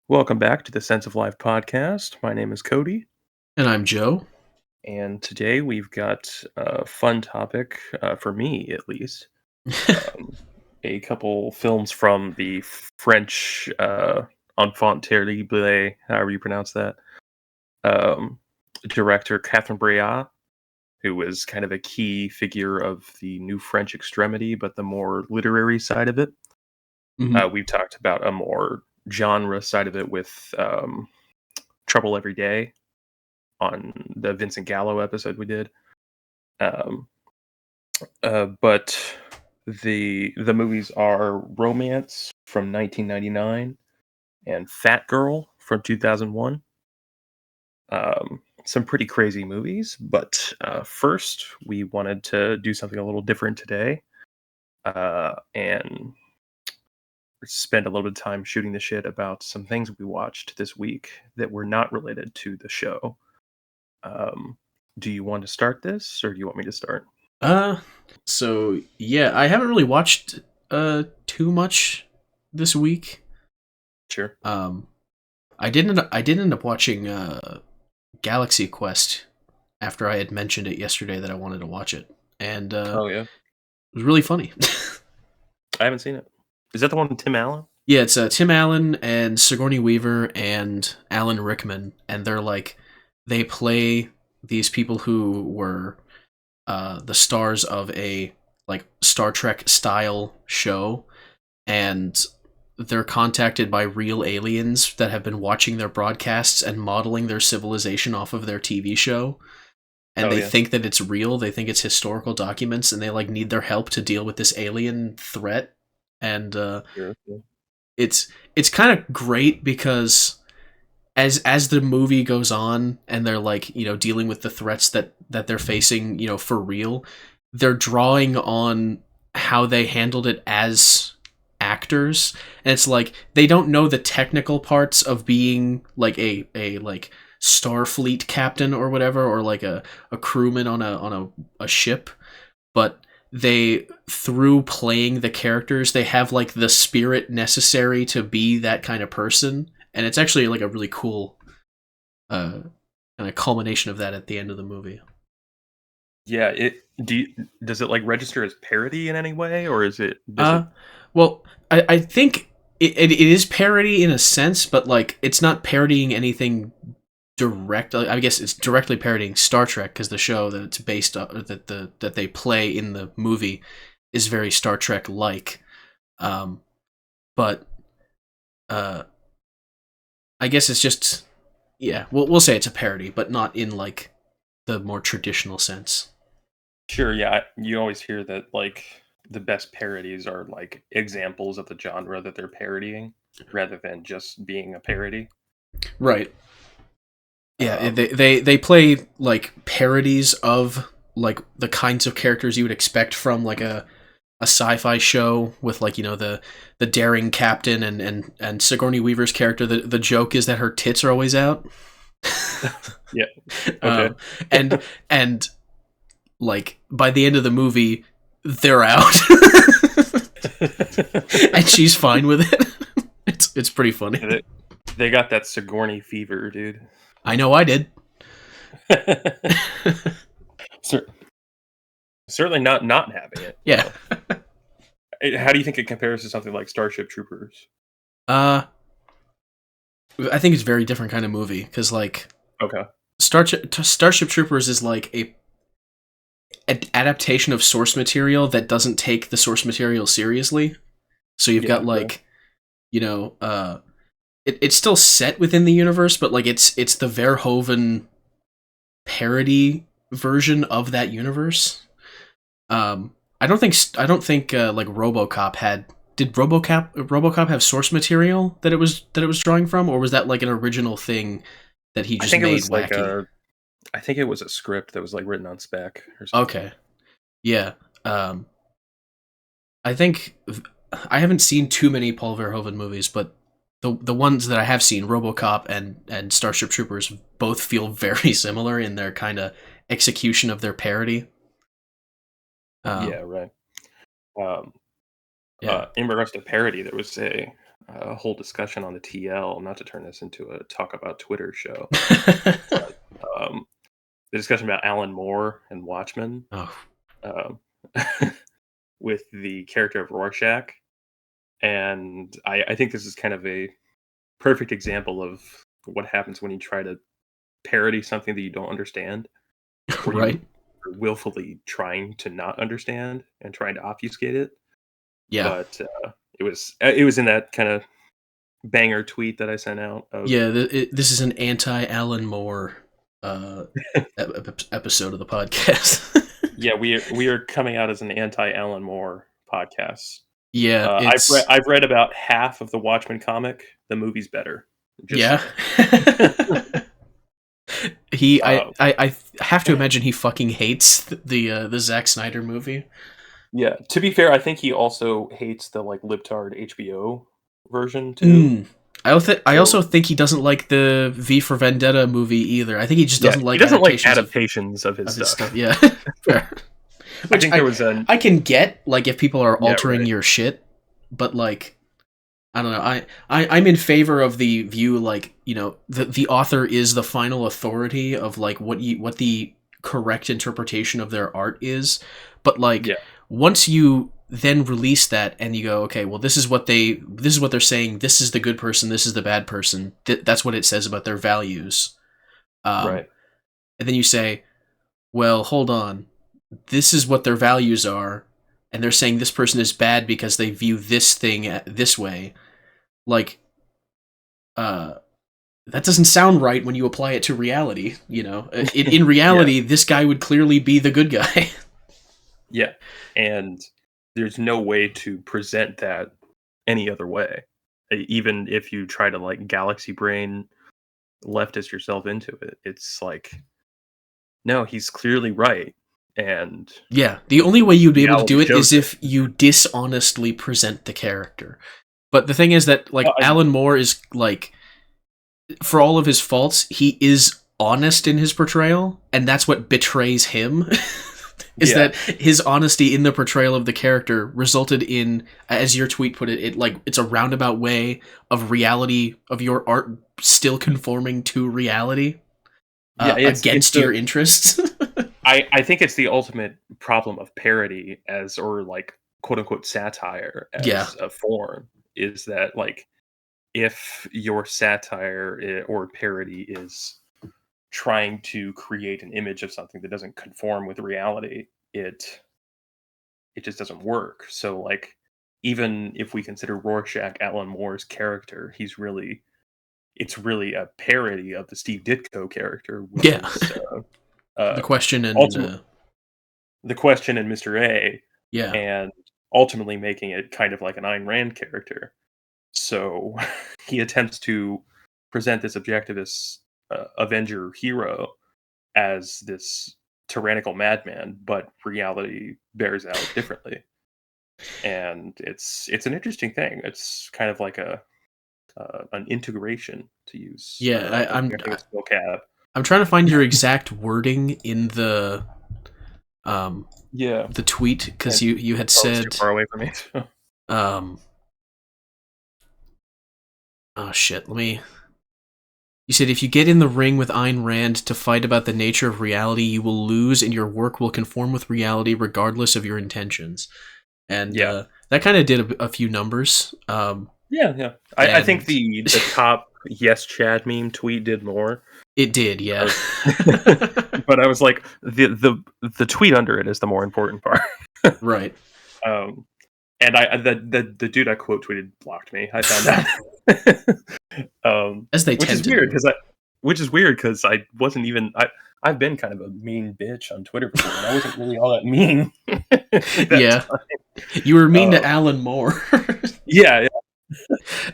Welcome back to the Sense of Life podcast. My name is Cody, And I'm Joe. and today we've got a fun topic, for me at least. Um, a couple films from the French Enfant Terrible, however you pronounce that, um, director Catherine Breillat, who was kind of a key figure of the new French extremity, but the more literary side of it. Mhm. We've talked about a more genre side of it with Trouble Every Day on the Vincent Gallo episode we did. Um, but the movies are Romance from 1999 and Fat Girl from 2001. Some pretty crazy movies, but first we wanted to do something a little different today and spend a little bit of time shooting the shit about some things we watched this week that were not related to the show. Um, do you want to start this, or do you want me to start? Uh so yeah, I haven't really watched too much this week. Sure. Um I did end up watching Galaxy Quest after I had mentioned it yesterday that I wanted to watch it. And Oh yeah. it was really funny. I haven't seen it. Is that the one with Tim Allen? Yeah, it's Tim Allen and Sigourney Weaver and Alan Rickman, and they play these people who were the stars of a like Star Trek style show, and they're contacted by real aliens that have been watching their broadcasts and modeling their civilization off of their TV show. And Oh they yeah. think that it's real. They think it's historical documents, and they need their help to deal with this alien threat. And Sure. Yeah. it's kind of great because as the movie goes on and they're dealing with the threats that they're facing, for real, they're drawing on how they handled it as actors. And it's like they don't know the technical parts of being like a Starfleet captain or whatever, or like a crewman on a ship, but they, through playing the characters, they have like the spirit necessary to be that kind of person. And it's actually like a really cool uh kind of culmination of that at the end of the movie. Yeah. Does it like register as parody in any way, or does uh it? well, I think it is parody in a sense, but like it's not parodying anything direct. I guess it's directly parodying Star Trek because the show that it's based on, that they play in the movie, is very Star Trek like. um but uh I guess it's just, yeah, we'll say it's a parody, but not in like the more traditional sense. Sure. Yeah. You always hear that like the best parodies are like examples of the genre that they're parodying, rather than just being a parody. Right. Yeah, Um, they play like parodies of like the kinds of characters you would expect from like a sci-fi show with like, the daring captain and Sigourney Weaver's character. The joke is that her tits are always out. yeah. Okay. um, and and like by the end of the movie, they're out, and she's fine with it. It's pretty funny. they, they got that Sigourney fever, dude. I know I did. Cer- Certainly not having it. Yeah. How do you think it compares to something like Starship Troopers? Uh, I think it's a very different kind of movie because like Okay. Starship Troopers is like an adaptation of source material that doesn't take the source material seriously. So you've got Yeah. Right. like, it's still set within the universe, but like it's the Verhoeven parody version of that universe. I don't think like RoboCop had. Did RoboCop have source material that it was drawing from, or was that like an original thing that he I just think it made was like wacky? a. I think it was a script that was like written on spec or something. Okay, yeah. Um, I think I haven't seen too many Paul Verhoeven movies, but the ones that I have seen, RoboCop and Starship Troopers, both feel very similar in their kind of execution of their parody. Yeah. Um, Right. Um, yeah. in regards to parody, there was a whole discussion on the TL, not to turn this into a talk about Twitter show, but the discussion about Alan Moore and Watchmen, Oh, um, with the character of Rorschach. And I think this is kind of a perfect example of what happens when you try to parody something that you don't understand, or you right? are willfully trying to not understand and trying to obfuscate it. Yeah. But it was in that kind of banger tweet that I sent out of Yeah, this is an anti-Alan Moore uh, episode of the podcast. yeah, we are coming out as an anti Alan Moore podcast. Yeah, I've it's I've read about half of the Watchmen comic. The movie's better. Just yeah. saying. Uh, I have to imagine he fucking hates the Zack Snyder movie. yeah. To be fair, I think he also hates the like libtard HBO version too. Mm. I So also think he doesn't like the V for Vendetta movie either. I think he just yeah, doesn't he like doesn't like adaptations adaptations of his of his stuff. stuff. Yeah, fair. I Which think there was an I can get, like, if people are yeah, altering right. your shit, but like I don't know. I'm in favor of the view, like, the author is the final authority of like what the correct interpretation of their art is. But like Yeah, once you then release that and you go, okay, well, this is what they're saying. This is the good person. This is the bad person. That's what it says about their values. Um, right. and then you say, well, hold on. This is what their values are, and they're saying this person is bad because they view this thing this way. Like, uh, that doesn't sound right when you apply it to reality. In Yeah, reality, this guy would clearly be the good guy. yeah. And there's no way to present that any other way. Even if you try to like galaxy brain leftist yourself into it, it's like no, he's clearly right, and Yeah, the only way you'd be able to reality do it shows is it. if you dishonestly present the character. But the thing is that, Well, like, Alan Moore is like, for all of his faults, he is honest in his portrayal, and that's what betrays him. Is yeah, that his honesty in the portrayal of the character resulted in, as your tweet put it, it's a roundabout way of reality, of your art still conforming to reality, yeah. It's against the your interests. I think it's the ultimate problem of parody as or like quote unquote satire Yeah, as a form is that like if your satire or parody is trying to create an image of something that doesn't conform with reality, it just doesn't work. So like even if we consider Rorschach Alan Moore's character, it's really a parody of the Steve Ditko character, which yeah. is The uh, question and ultimate the question in Mr. A, yeah, and ultimately making it kind of like an Ayn Rand character. So he attempts to present this objectivist Avenger hero as this tyrannical madman, but reality bears out differently. And it's an interesting thing. It's kind of like a an integration to use yeah. objectivist vocab. I'm trying to find your exact wording in um Yeah, the tweet, because and you had oh, it's too said far away from me. um oh shit, let me. You said, if you get in the ring with Ayn Rand to fight about the nature of reality, you will lose, and your work will conform with reality regardless of your intentions. And Yeah, that kind of did a few numbers. yeah, yeah. I think And the top yes Chad meme tweet did more. it did, I yeah. was, but I was like the tweet under it is the more important part. Right. Um, and the dude I quote tweeted blocked me. I found out. As they Which tend is to weird do. because I wasn't even I've been kind of a mean bitch on Twitter before, and I wasn't really all that mean at that Yeah. time. You were mean to Um, Alan Moore. yeah, yeah.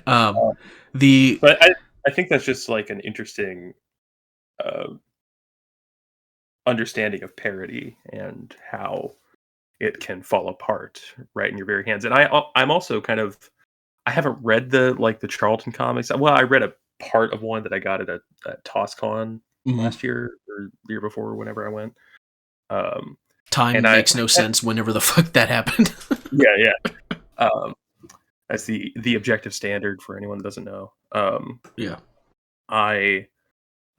um, Uh, the but I think that's just like an interesting uh, understanding of parody and how it can fall apart right in your very hands. And I'm also kind of I haven't read the Charlton comics. Well, I read a part of one that I got at TosCon mhm. last year or the year before, or whenever I went. Um, and Time I makes no sense whenever the fuck that happened. yeah, yeah. Um, That's the objective standard for anyone that doesn't know. Yeah. I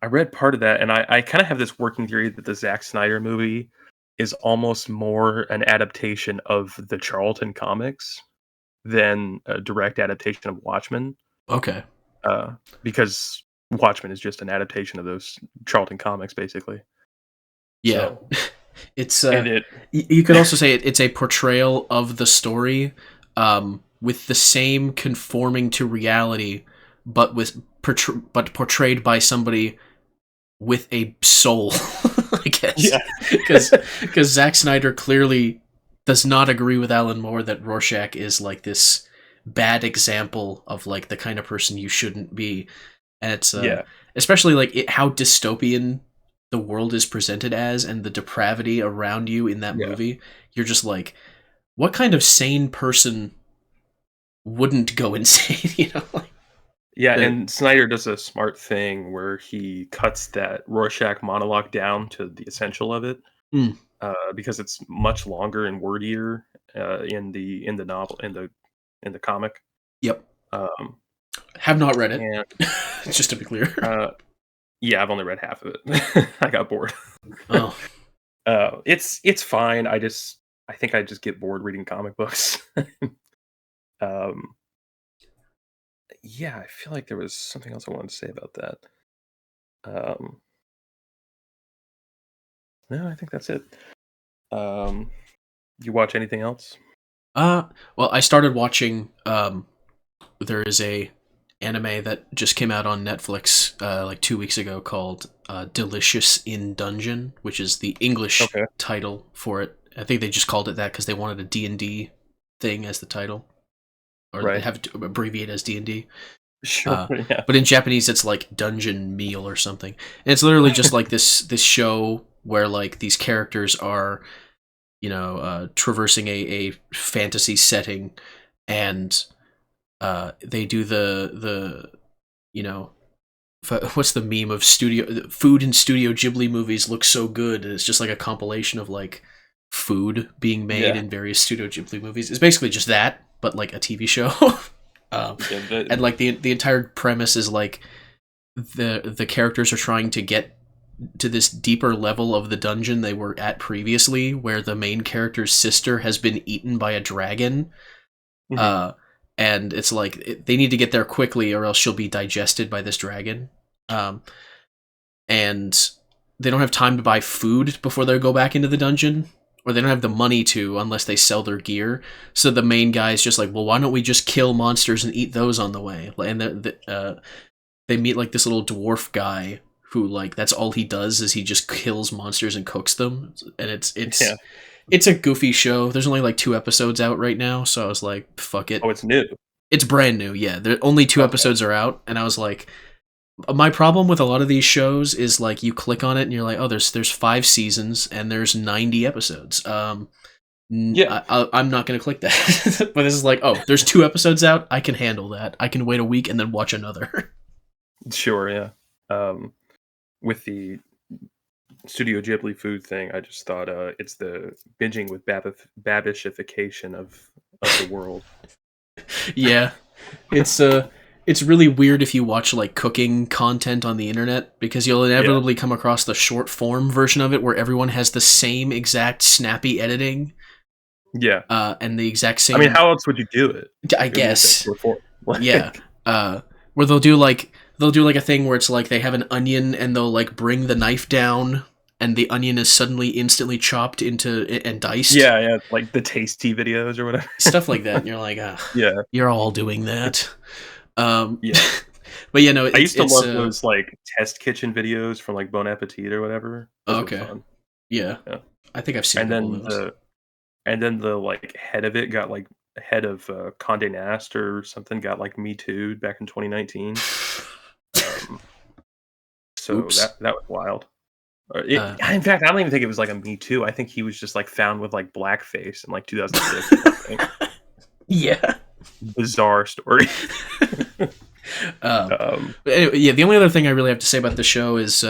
I read part of that, and I kind of have this working theory that the Zack Snyder movie is almost more an adaptation of the Charlton comics than a direct adaptation of Watchmen, Okay. uh, because Watchmen is just an adaptation of those Charlton comics, basically. Yeah. So, It's and it, you could also say it's a portrayal of the story, with the same conforming to reality, but but portrayed by somebody with a soul, I guess, yeah, because Zack Snyder clearly does not agree with Alan Moore that Rorschach is like this bad example of like the kind of person you shouldn't be, and it's yeah, especially like how dystopian the world is presented as and the depravity around you in that yeah, movie. You're just like, what kind of sane person wouldn't go insane? Like yeah. the And Snyder does a smart thing where he cuts that Rorschach monologue down to the essential of it, mm, because it's much longer and wordier in the novel in the comic. yep. Um, Have not read it. and Just to be clear. uh, yeah, I've only read half of it. I got bored. Oh, It's fine. I think I just get bored reading comic books. um, yeah, I feel like there was something else I wanted to say about that. Um, no, I think that's it. Um, you watch anything else? uh, well, I started watching. There is a anime that just came out on Netflix like 2 weeks ago called Delicious in Dungeon, which is the English Okay, title for it. I think they just called it that because they wanted a D&D thing as the title, or they right. have it abbreviate as D&D. Sure. Uh, Yeah. but in Japanese, it's like Dungeon Meal or something. And it's literally just like this show where like these characters are, traversing a fantasy setting, and they do the you know what's the meme of studio food in Studio Ghibli movies looks so good, and it's just like a compilation of like food being made Yeah. in various Studio Ghibli movies. It's basically just that, but like a TV show. um, Yeah, and like the entire premise is like the characters are trying to get to this deeper level of the dungeon they were at previously, where the main character's sister has been eaten by a dragon. mhm. uh, and it's like they need to get there quickly, or else she'll be digested by this dragon. Um, and they don't have time to buy food before they go back into the dungeon, or they don't have the money to unless they sell their gear. So the main guy is just like, well, why don't we just kill monsters and eat those on the way? And they meet like this little dwarf guy who like that's all he does is he just kills monsters and cooks them, and Yeah. it's a goofy show. There's only like 2 episodes out right now, so I was like, fuck Oh, it. it's new. It's brand new, yeah. There only two Okay. episodes are out, and I was like, my problem with a lot of these shows is like you click on it and you're like, oh, there's 5 seasons and there's 90 episodes. Yeah. I'm not gonna click that. But this is like, oh, there's 2 episodes out. I can handle that. I can wait a week and then watch another. Sure. Yeah. Um, with the Studio Ghibli food thing, I just thought it's the binging with babishification of the world. Yeah, it's it's really weird if you watch like cooking content on the internet, because you'll Yeah. inevitably come across the short form version of it where everyone has the same exact snappy editing, Yeah. and the exact I mean, same, how else would you do it? I It would just guess. short form. Yeah. Like, Where they'll do like a thing where it's like they have an onion and they'll like bring the knife down and the onion is suddenly instantly chopped into and diced. yeah, yeah, like the tasty videos or whatever. Stuff like that, and you're like, ah, Yeah, you're all doing that. Um, yeah. but yeah, no, I used to it's love those like test kitchen videos from like Bon Appetit or whatever. Those were okay. fun. Yeah, Yeah. I think I've seen a And couple of then those. the like head of it got like head of Condé Nast or something got like Me Too back in 2019. Um, so Oops. that was wild. Uh, In fact, I don't even think it was like a Me Too. I think he was just like found with like blackface in like 2006 or something. yeah. Bizarre story. Um, um, but anyway, yeah. The only other thing I really have to say about the show is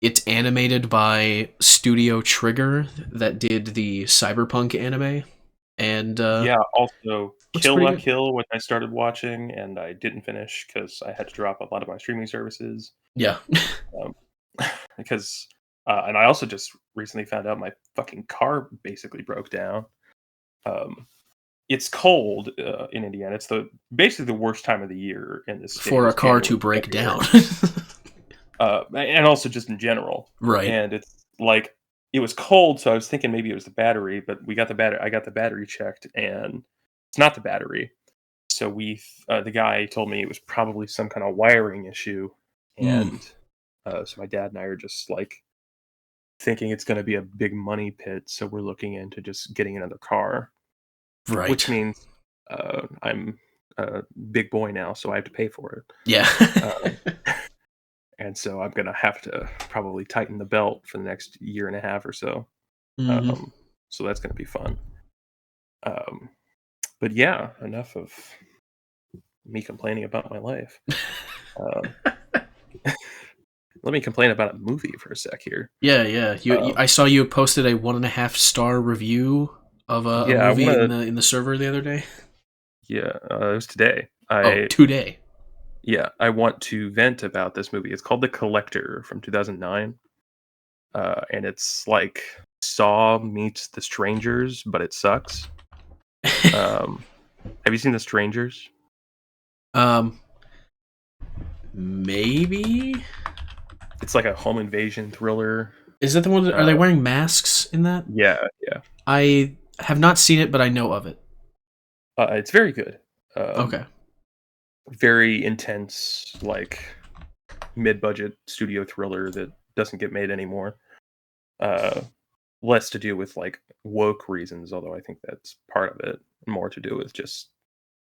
it's animated by Studio Trigger that did the Cyberpunk anime, and Yeah, also looks Kill pretty La good. Kill, which I started watching and I didn't finish because I had to drop a lot of my streaming services. Yeah. Um, because and I also just recently found out my fucking car basically broke down. Um, it's cold in Indiana. It's the basically the worst time of the year in this state For a is car January, to break February, down. and also just in general. Right. And it's like it was cold, so I was thinking maybe it was the battery, but we got the battery. I got the battery checked, and it's not the battery. So the guy told me it was probably some kind of wiring issue, Mm, and so my dad and I are just like thinking it's going to be a big money pit. So we're looking into just getting another car, which right. means I'm a big boy now, so I have to pay for it. Yeah. Um, and so I'm gonna have to probably tighten the belt for the next year and a half or so. hmm Um, so that's gonna be fun. Um, but yeah, enough of me complaining about my life. Um, let me complain about a movie for a sec here. Yeah, yeah. Um, I saw you posted a 1.5 star review of a yeah, I movie want in to. the server the other day. Yeah, it was today. Oh, today. I want to vent about this movie. It's called The Collector from 2009, and it's like Saw meets The Strangers, but it sucks. Um, have you seen The Strangers? um, maybe. It's like a home invasion thriller. Is that the one? Are Uh, they wearing masks in that? yeah, yeah. I have not seen it, but I know of it. It's very good. Um, Okay. very intense, like mid-budget studio thriller that doesn't get made anymore. Uh, less to do with like woke reasons, although I think that's part of it. More to do with just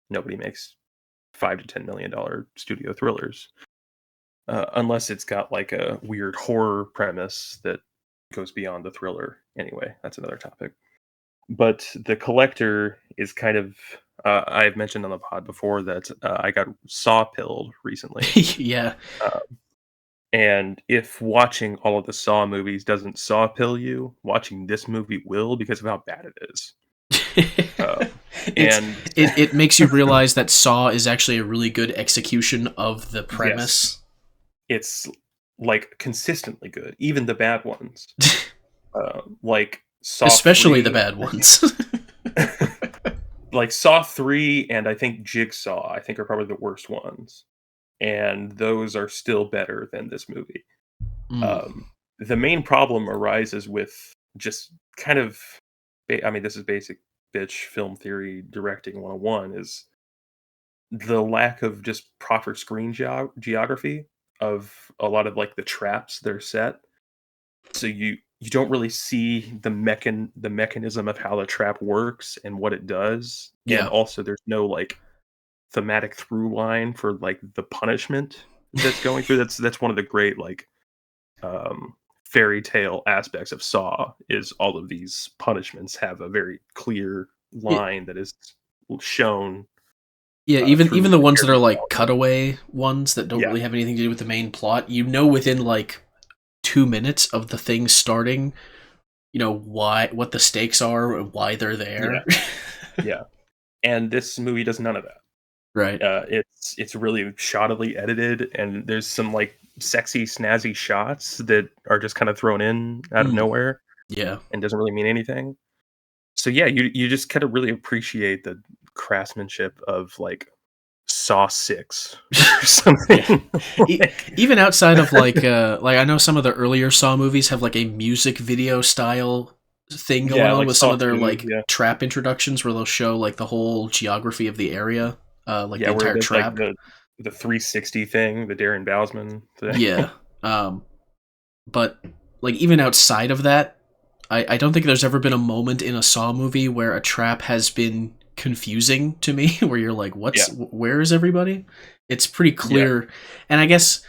nobody makes $5 to $10 million studio thrillers, unless it's got like a weird horror premise that goes beyond the thriller. Anyway, that's another topic. But the collector is kind of. I've mentioned on the pod before that I got saw pilled recently. Yeah. Uh, and if watching all of the Saw movies doesn't saw pill you, watching this movie will because of how bad it is. it's And it makes you realize that Saw is actually a really good execution of the yes, premise. it's like consistently good, even the bad ones. Like Saw Especially the 3, bad ones. like Saw 3 and I think Jigsaw, I think are probably the worst ones. And those are still better than this movie. Mm, Um, the main problem arises with just kind of, I mean, this is basic bitch film theory directing 101 is the lack of just proper screen geography of a lot of like the traps they're set. So you don't really see the mechanism of how the trap works and what it does, and yeah. also there's no like thematic through line for like the punishment that's going through. That's one of the great like um, fairy tale aspects of Saw is all of these punishments have a very clear It, line that is shown yeah, even through the the ones that are character like development. cutaway ones that don't Yeah, really have anything to do with the main plot, you know within like 2 minutes of the thing starting, why what the stakes are and why they're yeah, there. yeah. And this movie does none of that. Right. It's really shoddily edited, and there's some like sexy, snazzy shots that are just kind of thrown in out of Mm, nowhere yeah. and doesn't really mean anything. So yeah, you just kind of really appreciate the craftsmanship of like Saw 6 or Yeah. something. Like, Even outside of like I know some of the earlier Saw movies have like a music video style thing going yeah, on like with some Saw of their 2, like yeah. trap introductions where they'll show like the whole geography of the area, like Yeah, the where he entire does like trap. the 360 thing, the Darren Bousman thing. Yeah. Um, but like even outside of that, I don't think there's ever been a moment in a Saw movie where a trap has been confusing to me, where you're like, Yeah, where is everybody? It's pretty yeah, clear, and I guess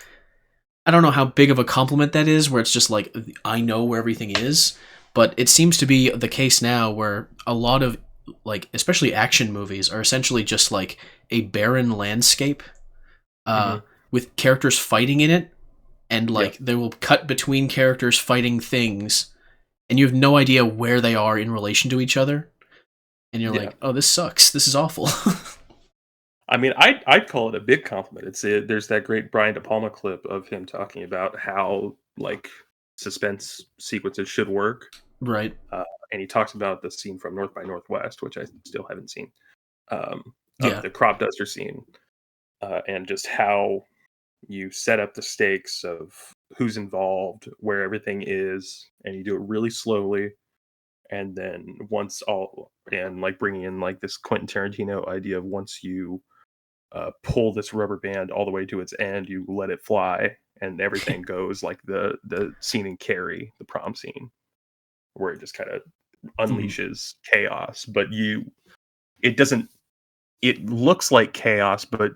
I don't know how big of a compliment that is, where it's just like I know where everything is, but it seems to be the case now where a lot of like especially action movies are essentially just like a barren landscape uh, mhm, with characters fighting in it, and yeah, like they will cut between characters fighting things, and you have no idea where they are in relation to each other. and you're Yeah. like, oh, this sucks. This is awful. I mean, I'd call it a big compliment. There's that great Brian De Palma clip of him talking about how like suspense sequences should work, Right. and he talks about the scene from North by Northwest, which I still haven't seen, of Yeah. the crop duster scene, and just how you set up the stakes of who's involved, where everything is, and you do it really slowly, and then once all and like bringing in like this Quentin Tarantino idea of once you pull this rubber band all the way to its end, you let it fly, and everything goes like the scene in Carrie, the prom scene, where it just kind of Mhm. unleashes chaos. But it doesn't. It looks like chaos, but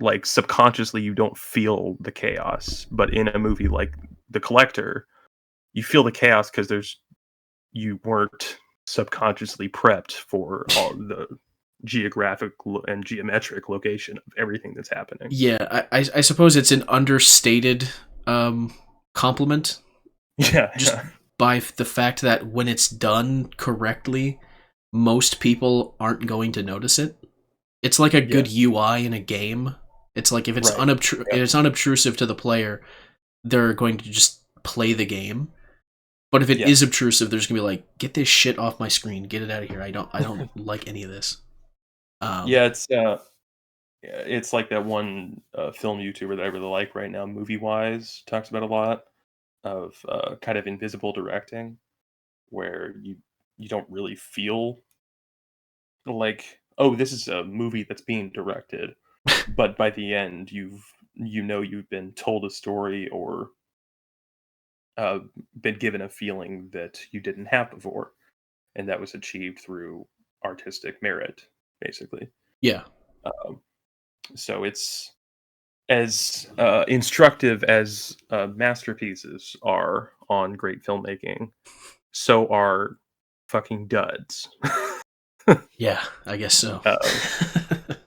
like subconsciously you don't feel the chaos. But in a movie like The Collector, you feel the chaos because you weren't subconsciously prepped for all the geographic and geometric location of everything that's happening. Yeah, I suppose it's an understated compliment, Yeah, just yeah, by the fact that when it's done correctly, most people aren't going to notice it. It's like a yeah, good UI in a game. It's like if right. if Yep. it's unobtrusive to the player, they're going to just play the game. But if it Yeah. is obtrusive, there's gonna be like, get this shit off my screen, get it out of here. I don't like any of this. Um, Yeah, it's like that one film YouTuber that I really like right now, Movie Wise, talks about a lot of kind of invisible directing, where you don't really feel like, oh, this is a movie that's being directed, but by the end you've been told a story or uh, been given a feeling that you didn't have before, and that was achieved through artistic merit, basically. yeah, Um, so it's as instructive as masterpieces are on great filmmaking, so are fucking duds. yeah, I guess so. um,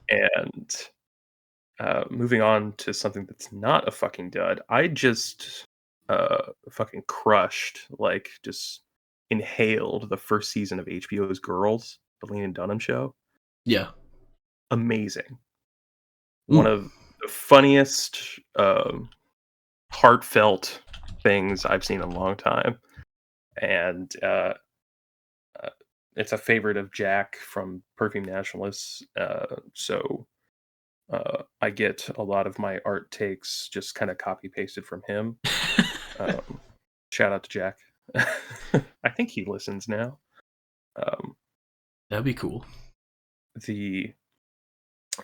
and moving on to something that's not a fucking dud, I just fucking crushed, like, just inhaled the first season of HBO's Girls, the Lena Dunham show. Yeah. Amazing. One Mm. of the funniest, heartfelt things I've seen in a long time, and uh, it's a favorite of Jack from Perfume Nationalists. So I get a lot of my art takes just kind of copy pasted from him. Um, Shout out to Jack. I think he listens now. Um, That'd be cool. the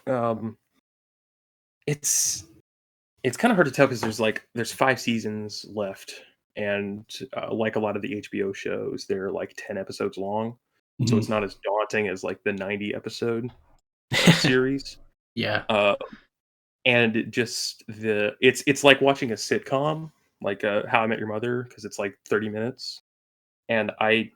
um, it's it's kind of hard to tell because there's 5 seasons left, and like a lot of the HBO shows, they're like 10 episodes long, so Mhm. it's not as daunting as like the 90 episode series. Yeah. Uh, and it's like watching a sitcom, like How I Met Your Mother, because it's like 30 minutes. And I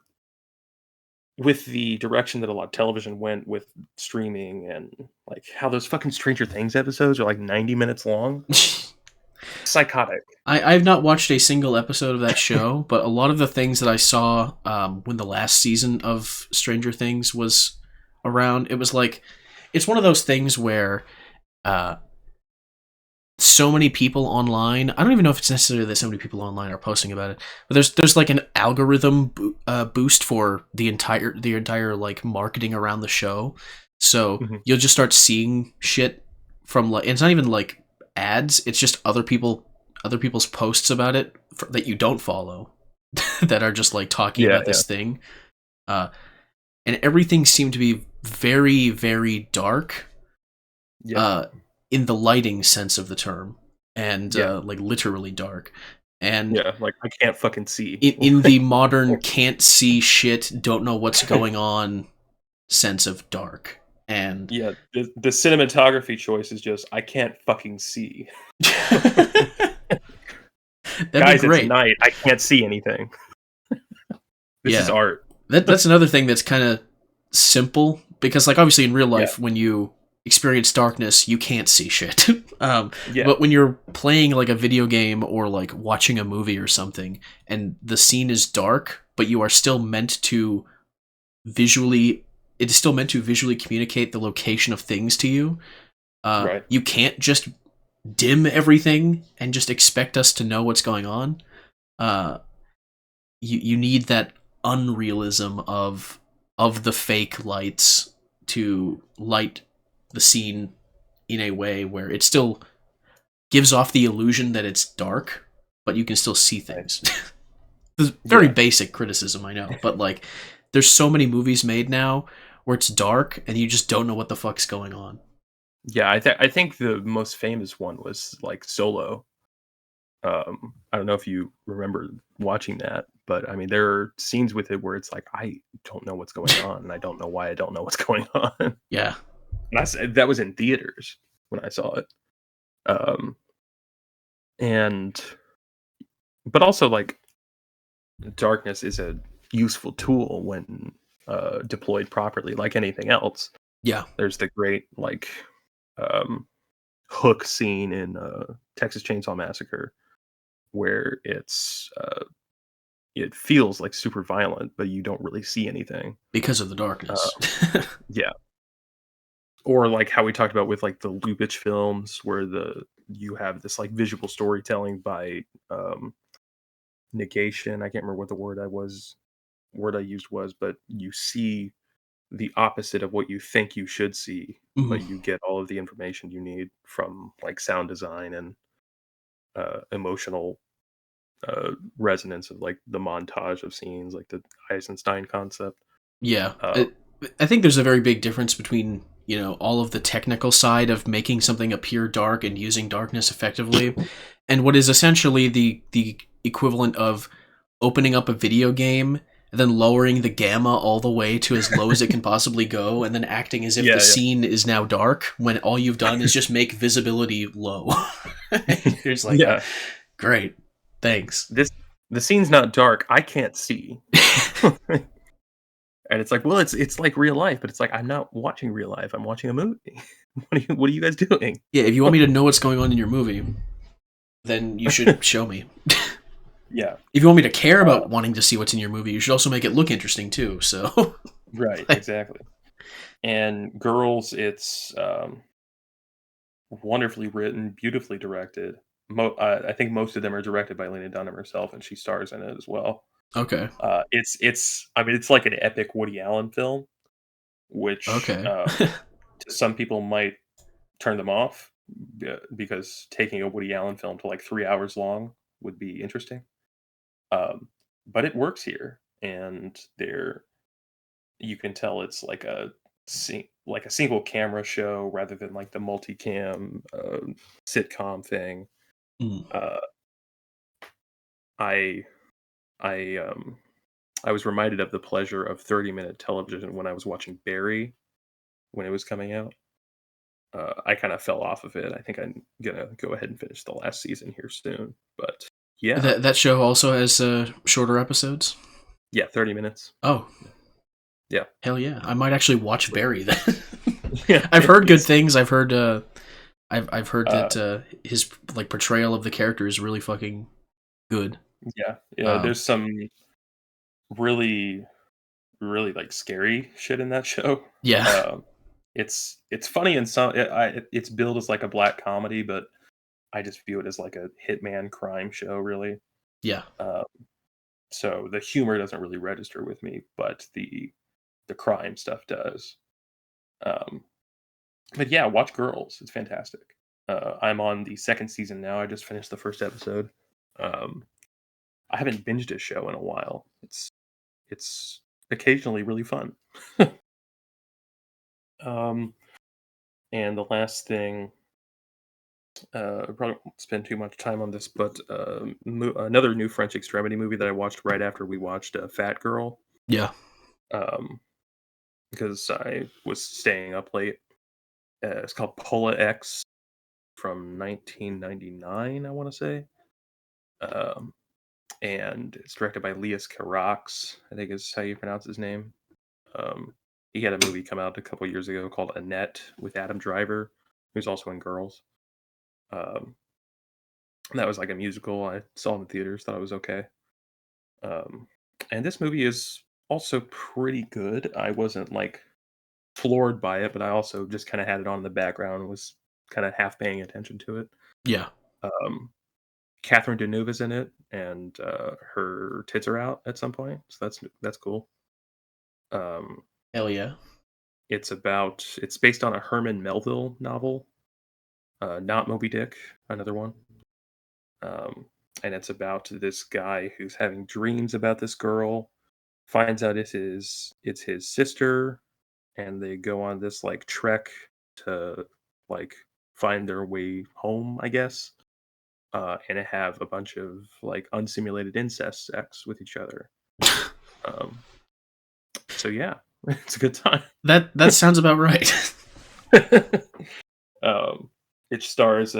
with the direction that a lot of television went with streaming, and like how those fucking Stranger Things episodes are like 90 minutes long, psychotic. I've not watched a single episode of that show, but a lot of the things that I saw when the last season of Stranger Things was around, it was like it's one of those things where uh, so many people online. I don't even know if it's necessarily that so many people online are posting about it, but there's like an algorithm boost for the entire like marketing around the show. So Mhm. you'll just start seeing shit from like it's not even like ads. It's just other people's posts about it that you don't follow that are just like talking Yeah, about yeah, this thing. Uh, and everything seemed to be very very dark yeah, uh, in the lighting sense of the term, and yeah, like literally dark. And yeah. Like I can't fucking see. in the modern can't see shit, don't know what's going on sense of dark. And Yeah, the cinematography choice is just I can't fucking see. that'd be Guys, it's great. night. I can't see anything. This is Yeah, art. that's another thing that's kind of simple because like obviously in real Yeah, life when you experience darkness you can't see shit. yeah, But when you're playing like a video game or like watching a movie or something and the scene is dark but you are still meant to visually it is still meant to visually communicate the location of things to you. Right. You can't just dim everything and just expect us to know what's going on. Uh, you need that unrealism of the fake lights to light the scene in a way where it still gives off the illusion that it's dark, but you can still see Right. things. It's very Yeah. basic criticism, I know, but like, there's so many movies made now where it's dark and you just don't know what the fuck's going on. Yeah, I think the most famous one was, like, Solo. I don't know if you remember watching that, but, I mean, there are scenes with it where it's like, I don't know what's going on, and I don't know why I don't know what's going on. And Yeah, I said that was in theaters when I saw it. Um, and but also, like, darkness is a useful tool when, deployed properly, like anything else. yeah, There's the great, like, um, hook scene in, Texas Chainsaw Massacre where it feels, like, super violent, but you don't really see anything. because of the darkness. Um, yeah. Or, like, how we talked about with, like, the Lubitsch films where you have this, like, visual storytelling by, negation. I can't remember what the word I used was, but you see the opposite of what you think you should see, Mhm. but you get all of the information you need from, like, sound design and, emotional, resonance of, like, the montage of scenes, like the Eisenstein concept. Yeah, Uh, I think there's a very big difference between all of the technical side of making something appear dark and using darkness effectively, and what is essentially the equivalent of opening up a video game and then lowering the gamma all the way to as low as it can possibly go, and then acting as if the yeah, scene is now dark when all you've done is just make visibility low. yeah. You're just like, Yeah. great, thanks. This the scene's not dark, I can't see. And it's like, well, it's like real life, but it's like, I'm not watching real life, I'm watching a movie. What are you guys doing? Yeah, if you want me to know what's going on in your movie, then you should show me. Yeah, If you want me to care uh, about wanting to see what's in your movie, you should also make it look interesting too. So, right, like, exactly. And Girls, it's, wonderfully written, beautifully directed. I think most of them are directed by Lena Dunham herself, and she stars in it as well. okay, It's I mean, it's like an epic Woody Allen film, which, okay, to some people might turn them off, because taking a Woody Allen film to, like, 3 hours long would be interesting. Um, but it works here, and you can tell it's like like a single camera show rather than, like, the multicam, sitcom thing. mm, Uh, I I, I was reminded of the pleasure of 30-minute television when I was watching Barry when it was coming out. I kinda fell off of it. I think I'm gonna go ahead and finish the last season here soon, but yeah. that show also has shorter episodes. Yeah, 30 minutes. Oh, Yeah. hell yeah! I might actually watch Barry then. Yeah, I've heard good it's, things. I've heard uh that his like portrayal of the character is really fucking good. yeah, yeah, Um, there's some really, really, like, scary shit in that show. yeah, Um, it's funny in some it's billed as, like, a black comedy, but I just view it as, like, a hitman crime show, really. yeah. Um, so the humor doesn't really register with me, but the crime stuff does. Um, but yeah, watch Girls, it's fantastic. I'm on the 2nd season now, I just finished the 1st episode. Um, I haven't binged a show in a while. It's occasionally really fun. Um, and the last thing, I probably won't spend too much time on this, but another new French extremity movie that I watched right after we watched Fat Girl, Yeah. um, because I was staying up late. It's called Pola X from 1999, I want to say. Um, and it's directed by Elias Carax, I think is how you pronounce his name. Um, he had a movie come out a couple years ago called Annette with Adam Driver, who's also in Girls. Um, that was like a musical. I saw in the theaters, thought it was okay. Um, and this movie is also pretty good. I wasn't like floored by it, but I also just kind of had it on in the background and was kind of half paying attention to it. Yeah. Um, Catherine Deneuve is in it, and her tits are out at some point, so that's cool. Um, Hell yeah. it's based on a Herman Melville novel, not Moby Dick, another one. Um, and it's about this guy who's having dreams about this girl, finds out it's his sister, and they go on this like trek to like find their way home, I guess. And have a bunch of like unsimulated incest sex with each other. Um, so yeah, it's a good time. That sounds about right. um, it stars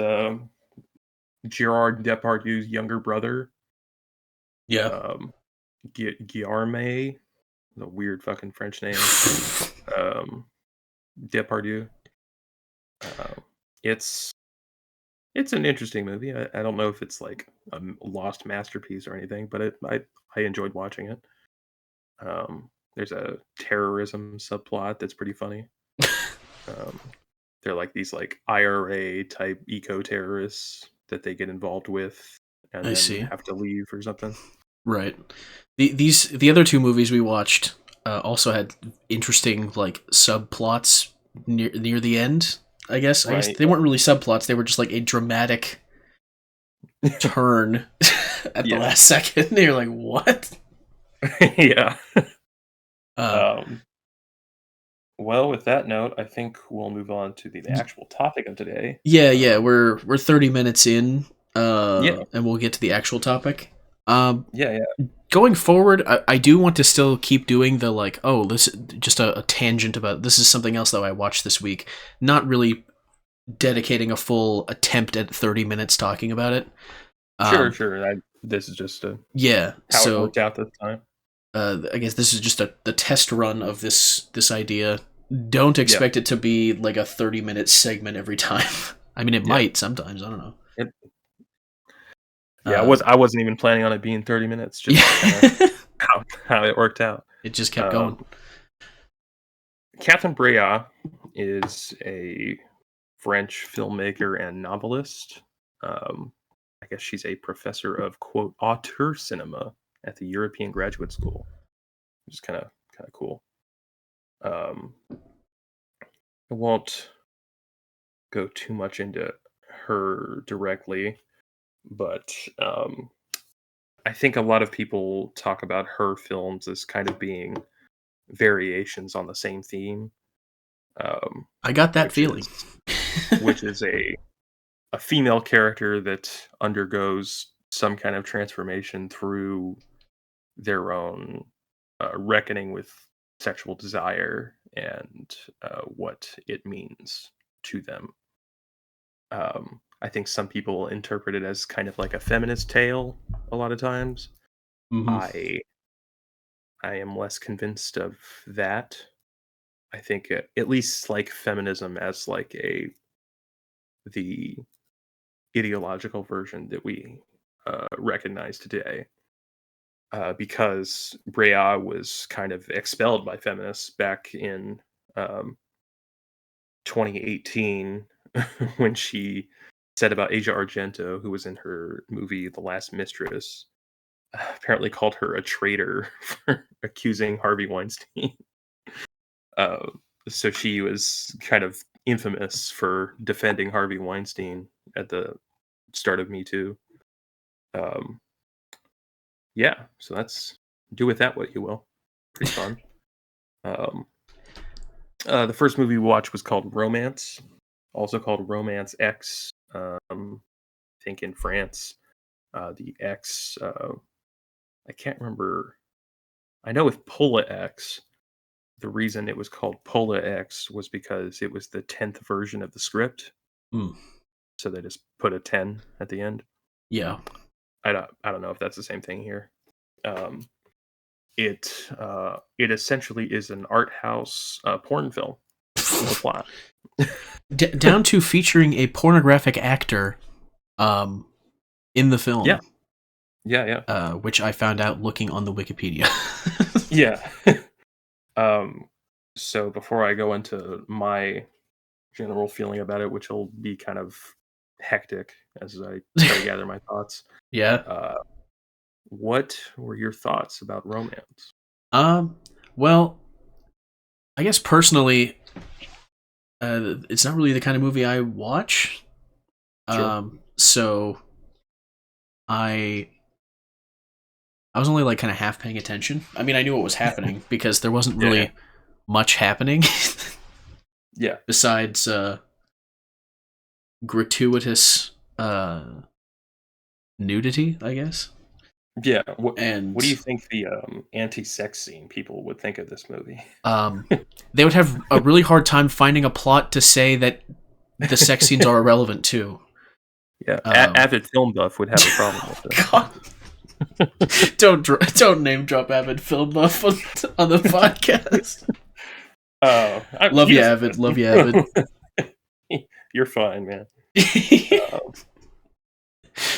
Gerard Depardieu's younger brother, Yeah. um, Guillerme, a weird fucking French name. Um, Depardieu. Um, it's it's an interesting movie. I don't know if it's like a lost masterpiece or anything, but I enjoyed watching it. There's a terrorism subplot that's pretty funny. Um, they're like these like IRA type eco terrorists that they get involved with and I then see. have to leave or something. Right. The other two movies we watched also had interesting like subplots near the end. I guess Right. they weren't really subplots. They were just like a dramatic turn at the Yeah. last second. You're like, what? Yeah. Uh, Um, well, with that note, I think we'll move on to the y- actual topic of today. yeah. We're 30 minutes in, Yeah. and we'll get to the actual topic. Um, Yeah. Yeah. Going forward, I do want to still keep doing the like, oh, this just a tangent about this is something else that I watched this week. Not really dedicating a full attempt at 30 minutes talking about it. Sure. Um, Sure. This is just yeah, how it so worked out this time. I guess this is just the test run of this idea. Don't Yeah. expect it to be like a 30-minute segment every time. I mean, it Yeah. might sometimes. I don't know. It, yeah. Uh, I wasn't even planning on it being 30 minutes. yeah, Just kind of how it worked out. it just kept going. Um, Catherine Breillat is a French filmmaker and novelist. Um, I guess she's a professor of quote auteur cinema at the European Graduate School, which is kind of cool. Um, I won't go too much into her directly, but I think a lot of people talk about her films as kind of being variations on the same theme, um, I got that which feeling. is a female character that undergoes some kind of transformation through their own reckoning with sexual desire and what it means to them. I think some people interpret it as kind of like a feminist tale a lot of times. Hmm. I I am less convinced of that. I think at least like feminism as like a the ideological version that we recognize today. Because Brea was kind of expelled by feminists back in um, 2018 when she said about Asia Argento, who was in her movie The Last Mistress, apparently called her a traitor for accusing Harvey Weinstein. Uh, so she was kind of infamous for defending Harvey Weinstein at the start of Me Too. Um, yeah, so that's do with that what you will. Pretty fun. Um, the first movie we watched was called Romance, also called Romance X. I think in France, the X. I can't remember. I know with Pola X, the reason it was called Pola X was because it was the 10th version of the script, Mm, so they just put a 10 at the end. yeah. I don't know if that's the same thing here. Um, it essentially is an art house porn film. No plot. Down to featuring a pornographic actor um, in the Yeah, film, yeah, yeah, which I found out looking on the Wikipedia. yeah. um, So before I go into my general feeling about it, which will be kind of hectic as I try to gather my thoughts, Yeah. uh, what were your thoughts about romance? Um. Well, I guess personally, it's not really the kind of movie I watch. Sure. So I I was only like kind of half paying attention. I mean, I knew what was happening because there wasn't Yeah, yeah. really much happening Yeah. besides gratuitous nudity, I guess. Yeah. What do you And think the anti-sex scene people would think of this movie? um, they would have a really hard time finding a plot to say that the sex scenes are irrelevant too. Yeah, Um, avid film buff would have a problem with God, don't name drop Avid Film Buff on the podcast. Oh, Love he you, doesn't Avid. Love listen. you, Avid. You're fine, man.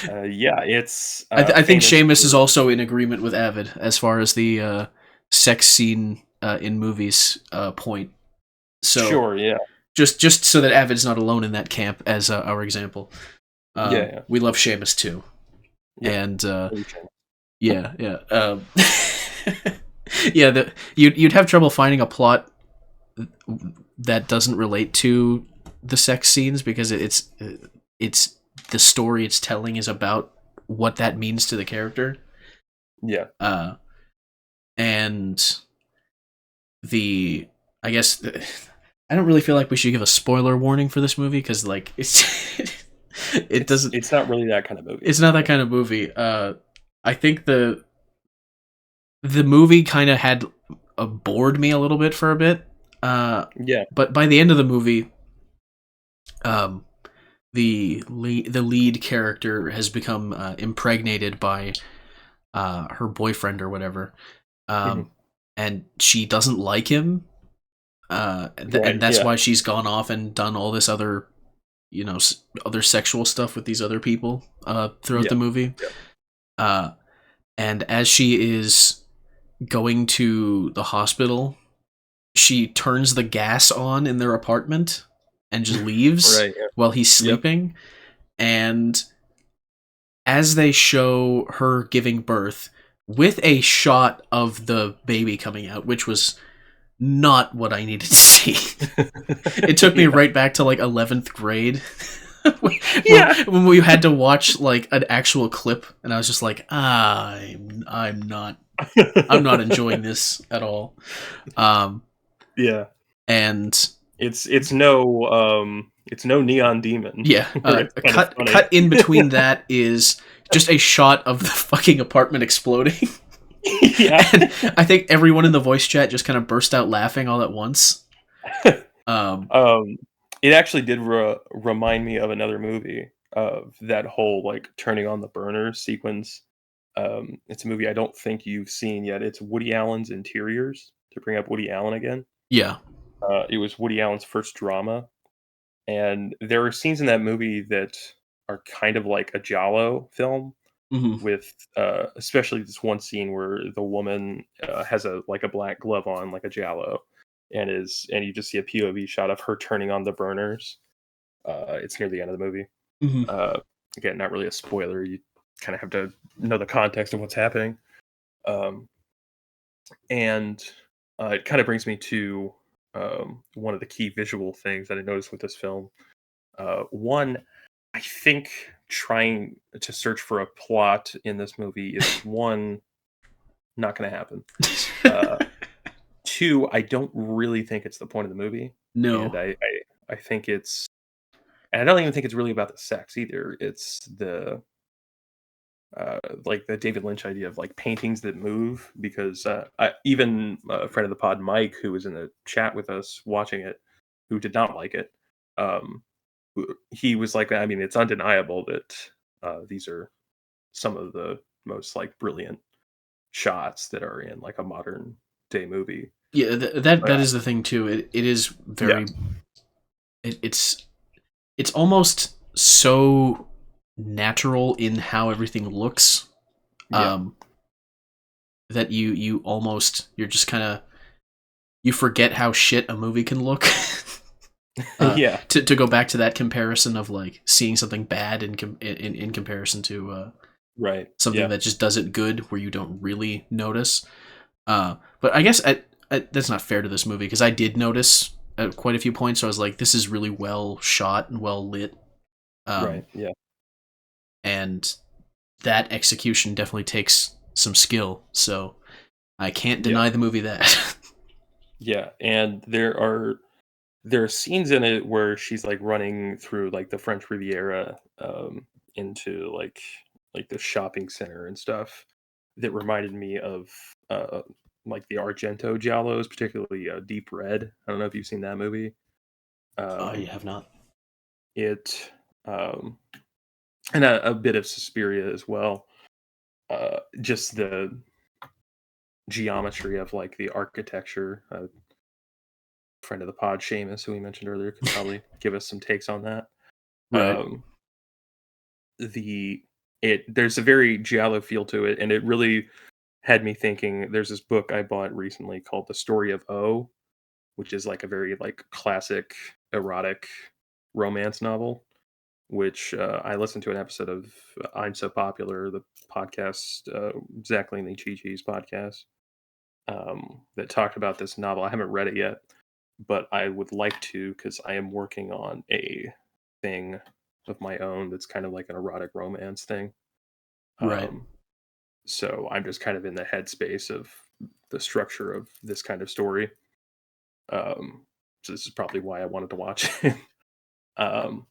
Uh, yeah, it's I think famous Seamus is for also in agreement with Avid as far as the sex scene in movies point. So sure. Yeah, just so that Avid's not alone in that camp as our example. yeah, yeah, We love Seamus too, yeah. and Very famous. yeah, yeah, yeah. You'd have trouble finding a plot that doesn't relate to the sex scenes because it's the story it's telling is about what that means to the character. Yeah, Uh, and the I guess I don't really feel like we should give a spoiler warning for this movie because like it doesn't it's not really that kind of movie. it's not that kind of movie. I think the movie kind of had bored me a little bit for a bit. Yeah, But by the end of the movie, um, the lead character has become impregnated by her boyfriend or whatever, mhm, um, and she doesn't like him, and right. that's Yeah, why she's gone off and done all this other other sexual stuff with these other people throughout yeah, the movie. yeah, Uh, and as she is going to the hospital, she turns the gas on in their apartment and just leaves right. Yeah, while he's yep. sleeping. And as they show her giving birth, with a shot of the baby coming out, which was not what I needed to see. It took me Yeah, right back to like 11th grade yeah. when we had to watch like an actual clip, and I was just like, I'm not enjoying this at all. Um, Yeah. and It's no Neon Demon yeah, where it's kind of cut funny. in between that is just a shot of the fucking apartment exploding. Yeah. And I think everyone in the voice chat just kind of burst out laughing all at once. Um, Um, it actually did remind me of another movie of that whole like turning on the burner sequence. It's a movie I don't think you've seen yet. It's Woody Allen's Interiors. To bring up Woody Allen again, yeah. it was Woody Allen's first drama, and there are scenes in that movie that are kind of like a giallo film Hmm. with especially this one scene where the woman has a like a black glove on like a giallo and you just see a POV shot of her turning on the burners. It's near the end of the movie. Hmm. uh, Again, not really a spoiler, you kind of have to know the context of what's happening. um, and it kind of brings me to one of the key visual things that I noticed with this film. One, I think trying to search for a plot in this movie is one, not going to happen. Uh, Two, I don't really think it's the point of the movie, and No. I think it's, and I don't even think it's really about the sex either. It's the like the David Lynch idea of like paintings that move, because even a friend of the pod, Mike, who was in the chat with us watching it, who did not like it, um, he was like, I mean, it's undeniable that these are some of the most like brilliant shots that are in like a modern day movie. Yeah, that But is the thing too. It is yeah, very it's almost so natural in how everything looks, yeah, um, that you're just kind of you forget how shit a movie can look. Yeah. To go back to that comparison of like seeing something bad in comparison to Right. something Yeah. that just does it good, where you don't really notice. But I guess that's not fair to this movie, because I did notice at quite a few points. So I was like, this is really well shot and well lit. Right. Yeah. And that execution definitely takes some skill. So I can't Yeah. deny the movie that. Yeah. And there are scenes in it where she's like running through like the French Riviera into like the shopping center and stuff that reminded me of uh like the Argento Giallos, particularly Deep Red. I don't know if you've seen that movie. I Um have not. it um and a bit of Suspiria as well. Just the geometry of like the architecture. Friend of the pod, Seamus, who we mentioned earlier, could probably give us some takes on that. Right. Um, the it there's a very giallo feel to it, and it really had me thinking. There's this book I bought recently called The Story of O, which is like a very like classic erotic romance novel. Which I listened to an episode of I'm So Popular, the podcast, Zach Laney Chi-Chi's podcast, that talked about this novel. I haven't read it yet, but I would like to because I am working on a thing of my own that's kind of like an erotic romance thing. Right. Um, so I'm just kind of in the headspace of the structure of this kind of story. So this is probably why I wanted to watch it. um,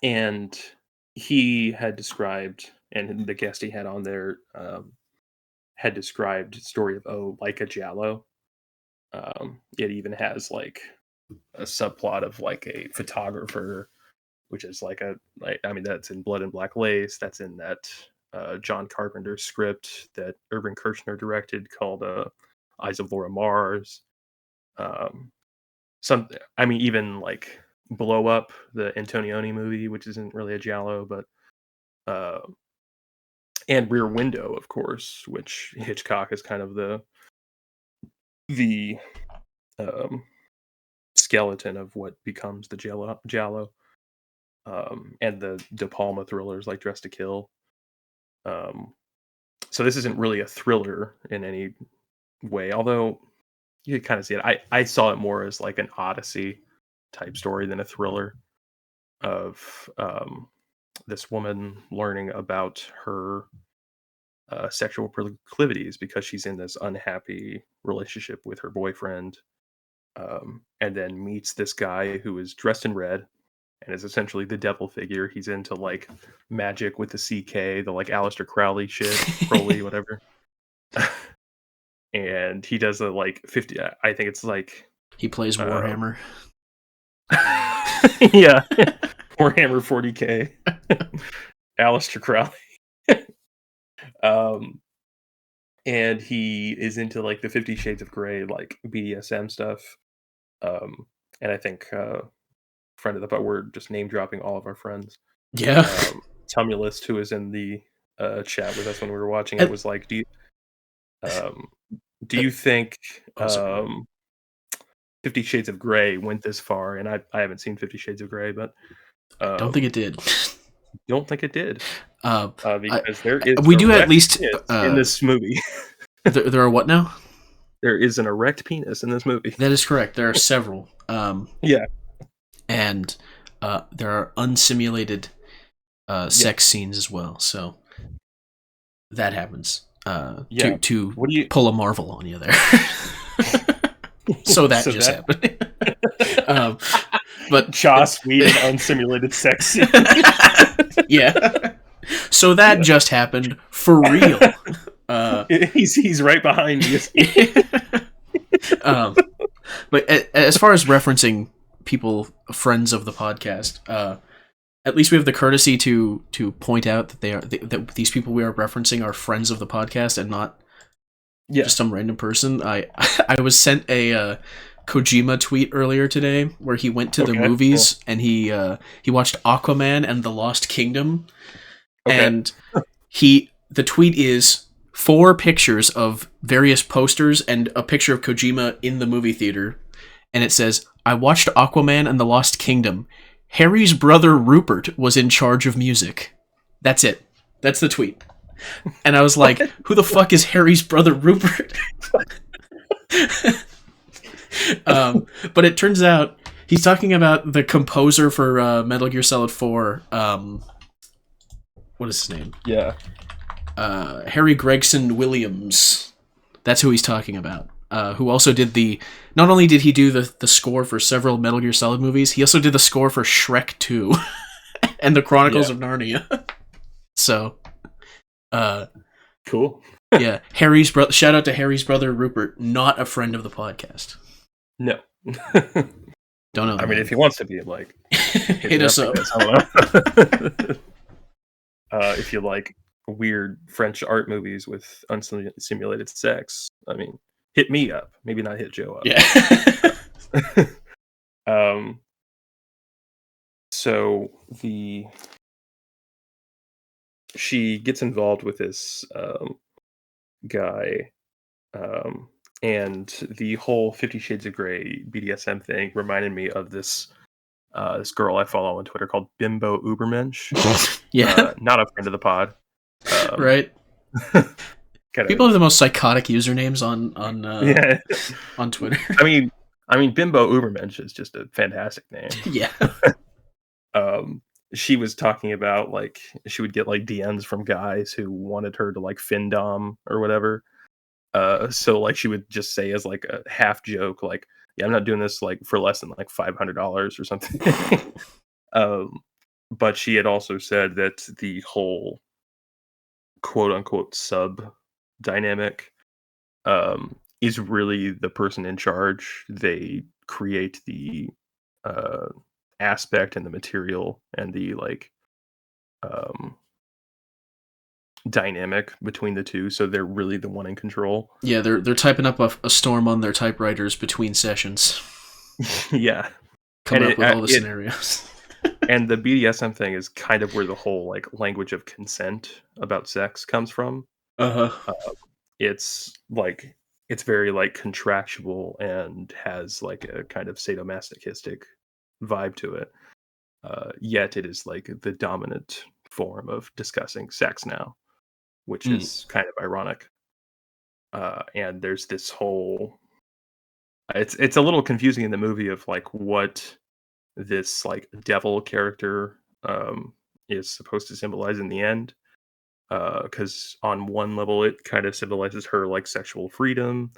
and he had described, and the guest he had on there had described Story of O like a giallo. It even has like a subplot of like a photographer, which is like I mean that's in Blood and Black Lace. That's in that John Carpenter script that Irvin Kershner directed called Eyes of Laura Mars. Um, some I mean even like Blow Up, the Antonioni movie, which isn't really a giallo, but uh, and Rear Window, of course, which Hitchcock is kind of the um, skeleton of what becomes the giallo. And the De Palma thrillers like Dress to Kill. Um, so this isn't really a thriller in any way, although you could kind of see it. I saw it more as like an Odyssey type story than a thriller of this woman learning about her sexual proclivities because she's in this unhappy relationship with her boyfriend, and then meets this guy who is dressed in red and is essentially the devil figure. He's into like magic with the CK, the like Aleister Crowley shit, Crowley, whatever. And he does a like 50. I think it's like, He plays uh, Warhammer. yeah, Warhammer 40k, Aleister Crowley. um, and he is into like the 50 Shades of Grey, like BDSM stuff. Um, and I think friend of the but we're just name dropping all of our friends. Yeah. Tumulist, who was in the chat with us when we were watching it, And- was like, um, do uh, you think oh, sorry. 50 Shades of Grey went this far?" And I haven't seen 50 Shades of Grey, but I don't think um, it did. don't think it did I, because there is we an do at erect least. penis in this movie. There are what now? There is an erect penis in this movie. That is correct. There are several. Yeah, And there are unsimulated yeah, sex scenes as well. So that happens. yeah. To What do you? pull a Marvel on you there. So that So just that happened. But Joss Whedon unsimulated sex scene. yeah. So that Yeah. just happened for real. He's right behind you. But as far as referencing people, friends of the podcast, at least we have the courtesy to point out that that these people we are referencing are friends of the podcast and not just some random person. I was sent a Kojima tweet earlier today where he went to the movies and he watched Aquaman and the Lost Kingdom, Okay. and the tweet is 4 pictures of various posters and a picture of Kojima in the movie theater, and it says, "I watched Aquaman and the Lost Kingdom. Harry's brother Rupert was in charge of music." That's it. That's the tweet. And I was like, who the fuck is Harry's brother Rupert? But it turns out he's talking about the composer for Metal Gear Solid 4. What is his name? Yeah. Harry Gregson Williams. That's who he's talking about. Who also did not only did he do the score for several Metal Gear Solid movies, he also did the score for Shrek 2 and the Chronicles of Narnia. So, cool. Yeah, Harry's brother. Shout out to Harry's brother Rupert, not a friend of the podcast. No. Don't know. I mean, if he wants to be, like, hit us up. If you like weird French art movies with unsimulated sex, I mean, hit me up. Maybe not hit Joe up. Yeah. So she gets involved with this guy, and the whole 50 Shades of Grey BDSM thing reminded me of this girl I follow on Twitter called Bimbo Ubermensch. Yeah. Not a friend of the pod. Right. Kinda, people have the most psychotic usernames on Twitter. I mean, Bimbo Ubermensch is just a fantastic name. Yeah. She was talking about, like, she would get like DMs from guys who wanted her to like findom or whatever. So like she would just say as like a half joke, like, "Yeah, I'm not doing this like for less than like $500 or something." But she had also said that the whole quote unquote sub dynamic is really the person in charge. They create the aspect and the material and the like dynamic between the two, so they're really the one in control. Yeah, they're typing up a storm on their typewriters between sessions. Yeah, coming up with all the scenarios. And the BDSM thing is kind of where the whole like language of consent about sex comes from. It's like it's very like contractual and has like a kind of sadomasochistic vibe to it. Yet it is like the dominant form of discussing sex now, which is kind of ironic. And there's this whole it's a little confusing in the movie of like what this like devil character is supposed to symbolize in the end. Because on one level it kind of symbolizes her like sexual freedom,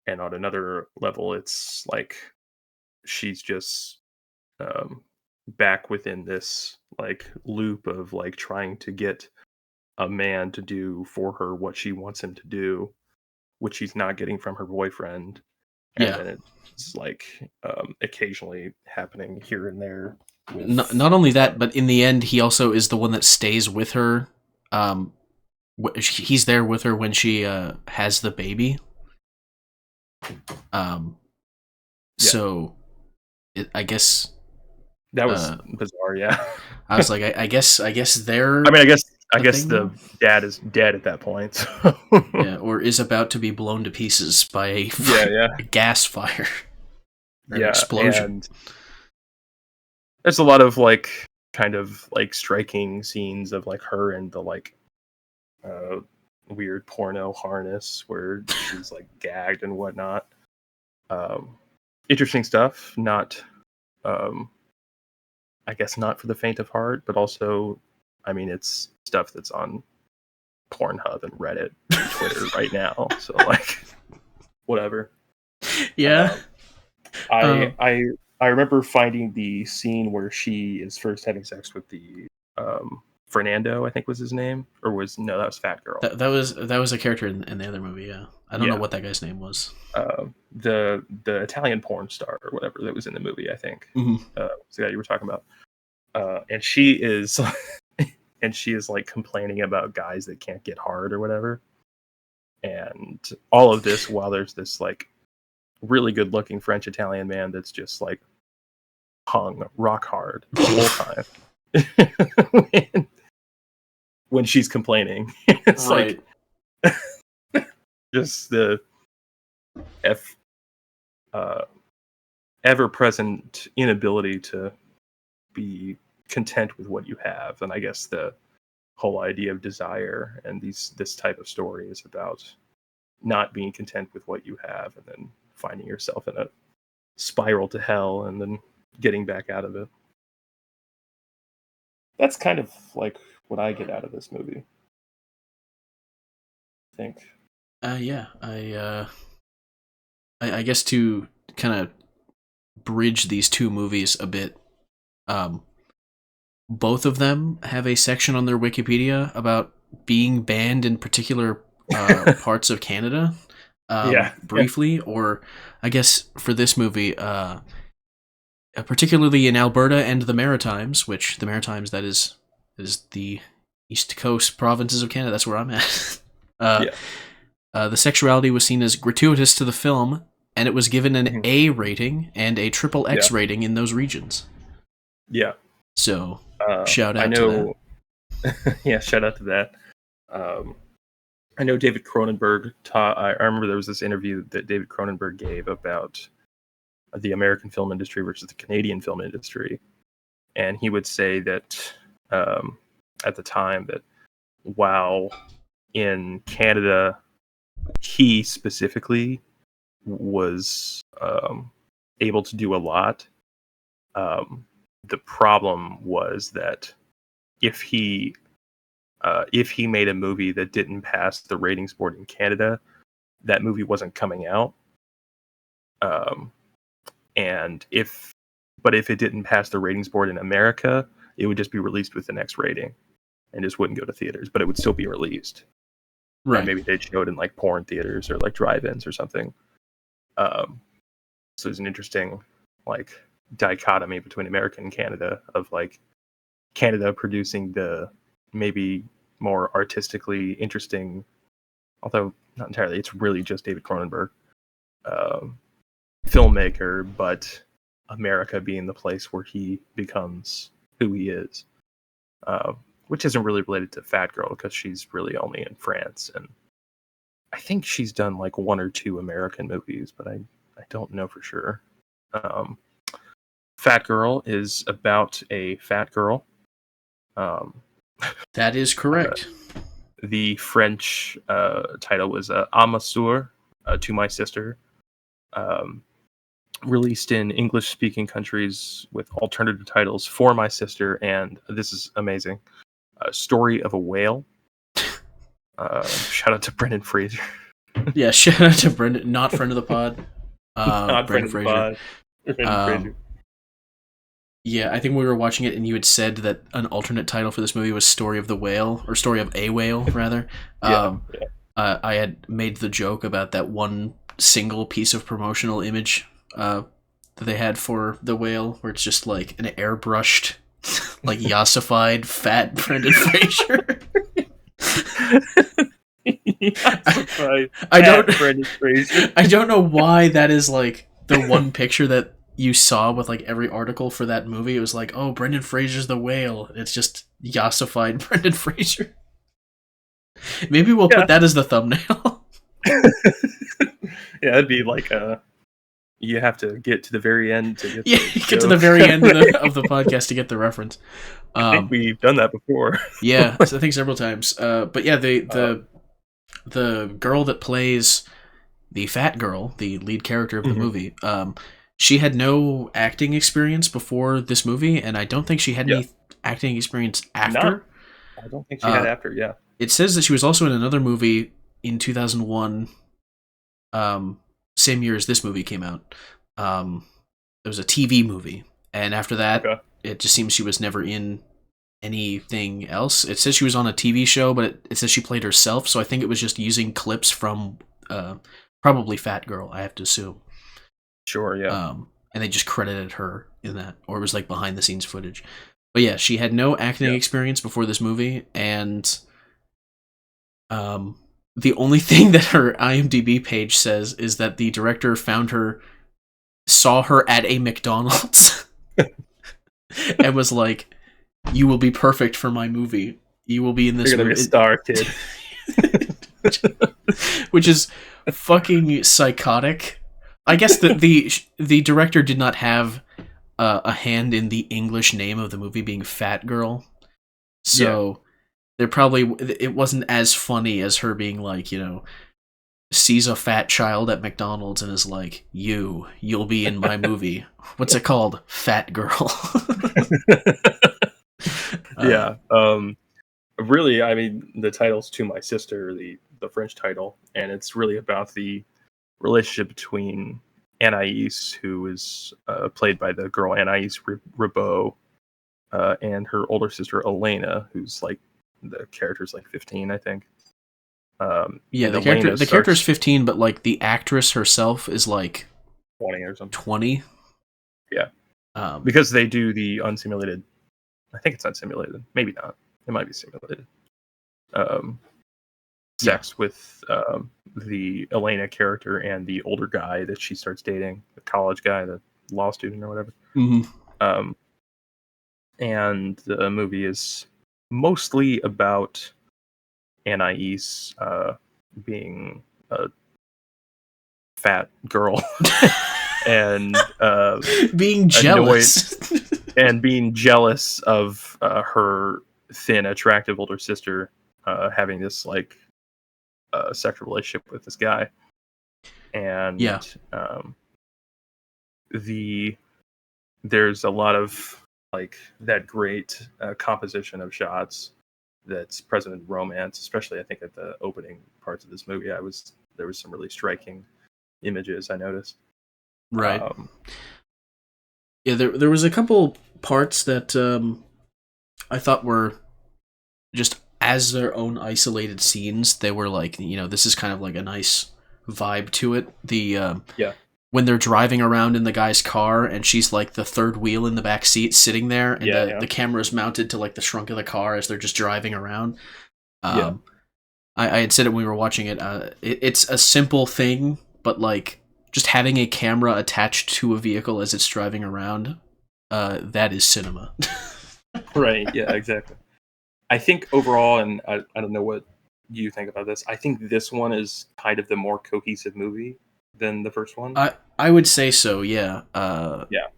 and on another level it's like she's just back within this like loop of like trying to get a man to do for her what she wants him to do, which she's not getting from her boyfriend. And then it's like occasionally happening here and there. Not only that, but in the end, he also is the one that stays with her. He's there with her when she has the baby. So I guess that was bizarre. Yeah, I was like, I guess they're. I mean, I guess the dad is dead at that point. So. Yeah, or is about to be blown to pieces by a gas fire. Explosion. And there's a lot of like kind of like striking scenes of like her and the like weird porno harness where she's like gagged and whatnot. Interesting stuff. Not I guess not for the faint of heart, but also, I mean, it's stuff that's on Pornhub and Reddit and Twitter right now. So like, whatever. Yeah. I remember finding the scene where she is first having sex with the Fernando, I think was his name, or that was Fat Girl. That was a character in the other movie. Yeah, I don't know what that guy's name was. The Italian porn star or whatever that was in the movie, I think. Mm-hmm. Was the guy you were talking about. And she is like complaining about guys that can't get hard or whatever. And all of this while there's this like really good looking French Italian man that's just like hung rock hard the whole time when she's complaining. It's right. just the f uh, ever-present inability to be content with what you have, and I guess the whole idea of desire and this type of story is about not being content with what you have and then finding yourself in a spiral to hell and then getting back out of it. That's kind of like what I get out of this movie, I think. Yeah, I guess to kind of bridge these two movies a bit, um, both of them have a section on their Wikipedia about being banned in particular parts of Canada, Yeah, briefly, or I guess for this movie, particularly in Alberta and the Maritimes, which the Maritimes, that is the East Coast provinces of Canada. That's where I'm at. yeah. The sexuality was seen as gratuitous to the film, and it was given an Mhm. A rating and a triple X Yeah, rating in those regions. yeah. So, shout I out to that. know. Yeah, shout out to that. Um, I know David Cronenberg taught. I remember there was this interview that David Cronenberg gave about the American film industry versus the Canadian film industry, and he would say that um, at the time that while in Canada he specifically was able to do a lot, um, the problem was that if he if he made a movie that didn't pass the ratings board in Canada, that movie wasn't coming out. Um, and if it didn't pass the ratings board in America, it would just be released with the next rating and just wouldn't go to theaters, but it would still be released. And Right. maybe they'd show it in like porn theaters or like drive-ins or something. Um, so there's an interesting like dichotomy between America and Canada of like Canada producing the maybe more artistically interesting, although not entirely, it's really just David Cronenberg, um, filmmaker, but America being the place where he becomes who he is, uh, which isn't really related to Fat Girl because she's really only in France, and I think she's done like one or two American movies, but I don't know for sure. Um, Fat Girl is about a fat girl. Um, That is correct. the French title was Amasour, to my sister. Um, Released in English-speaking countries with alternative titles For My Sister and, this is amazing, Story of a Whale. Shout out to Brendan Fraser. Yeah, shout out to Brendan, not friend of the pod, Not Brendan friend of the Fraser. pod. Brendan Um, Fraser. yeah, I think we were watching it, and you had said that an alternate title for this movie was "Story of the Whale" or "Story of a Whale," rather. Yeah, Um, yeah. I had made the joke about that one single piece of promotional image that they had for the whale, where it's just like an airbrushed, like yassified fat Brendan Fraser. I don't. Brendan Fraser. I don't know why that is like the one picture that you saw with like every article for that movie. It was like, oh, Brendan Fraser's the whale. It's just yassified Brendan Fraser. Maybe we'll Yeah. put that as the thumbnail. Yeah, it'd be like you have to get to the very end to get Yeah, the get to the joke. very end of the podcast to get the reference. I think we've done that before. Yeah, so I think several times. But yeah, the girl that plays the fat girl, the lead character of the Mhm. movie, she had no acting experience before this movie, and I don't think she had Yeah. any acting experience Not, after. I don't think she had after. Yeah. It says that she was also in another movie in 2001, same year as this movie came out. It was a TV movie, and after that, Okay. it just seems she was never in anything else. It says she was on a TV show, but it says she played herself, so I think it was just using clips from probably Fat Girl, I have to assume. Sure. Yeah. And they just credited her in that, or it was like behind the scenes footage. But yeah, she had no acting Yeah. experience before this movie, and the only thing that her IMDb page says is that the director saw her at a McDonald's and was like, "You will be perfect for my movie. You will be in this You're gonna movie." be a star, kid. which is fucking psychotic. I guess the director did not have a hand in the English name of the movie being Fat Girl, Yeah. so there probably it wasn't as funny as her being like, sees a fat child at McDonald's and is like, you'll be in my movie. What's it called? Fat Girl. uh, Yeah. Really, I mean, the title's To My Sister, the French title, and it's really about the relationship between Anais, who is played by the girl Anais Ribeau, and her older sister Elena, who's like the character's like 15, I think. yeah, And Elena the character is starts 15, but like the actress herself is like 20 or something. 20. Yeah, Um, because they do the unsimulated. I think it's unsimulated. Maybe not. It might be simulated. Um, yeah. Sex with the Elena character and the older guy that she starts dating, the college guy, the law student or whatever. Mm-hmm. Um, and the movie is mostly about Anais being a fat girl and Being annoyed jealous. and being jealous of her thin, attractive older sister having this like sexual relationship with this guy, Yeah. and the there's a lot of like that great composition of shots that's present in romance, especially I think at the opening parts of this movie. There was some really striking images I noticed. Right. Um, Yeah, there was a couple parts that I thought were just as their own isolated scenes. They were like, this is kind of like a nice vibe to it. The yeah, when they're driving around in the guy's car and she's like the third wheel in the back seat sitting there and yeah, the yeah, the camera's mounted to like the trunk of the car as they're just driving around. yeah, Um, I had said it when we were watching it. It's a simple thing, but like just having a camera attached to a vehicle as it's driving around, that is cinema. right, yeah, exactly. I think overall, and I don't know what you think about this. I think this one is kind of the more cohesive movie than the first one. I would say so. Yeah. Yeah,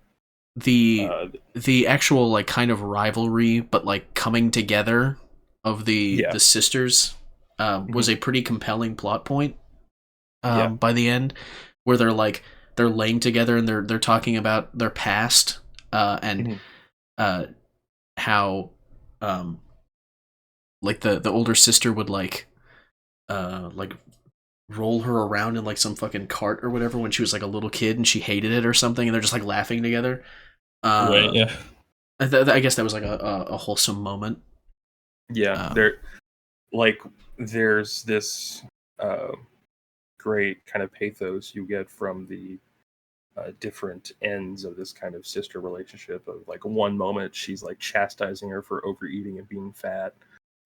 The uh, the actual like kind of rivalry, but like coming together of yeah, the sisters, was hmm a pretty compelling plot point. yeah, By the end, where they're laying together and they're talking about their past, and hmm uh, how um, like the older sister would like roll her around in like some fucking cart or whatever when she was like a little kid and she hated it or something, and they're just like laughing together. right, Uh, yeah, I guess that was like a wholesome moment. yeah. Um, Like there's this uh, great kind of pathos you get from the different ends of this kind of sister relationship. Of like one moment she's like chastising her for overeating and being fat,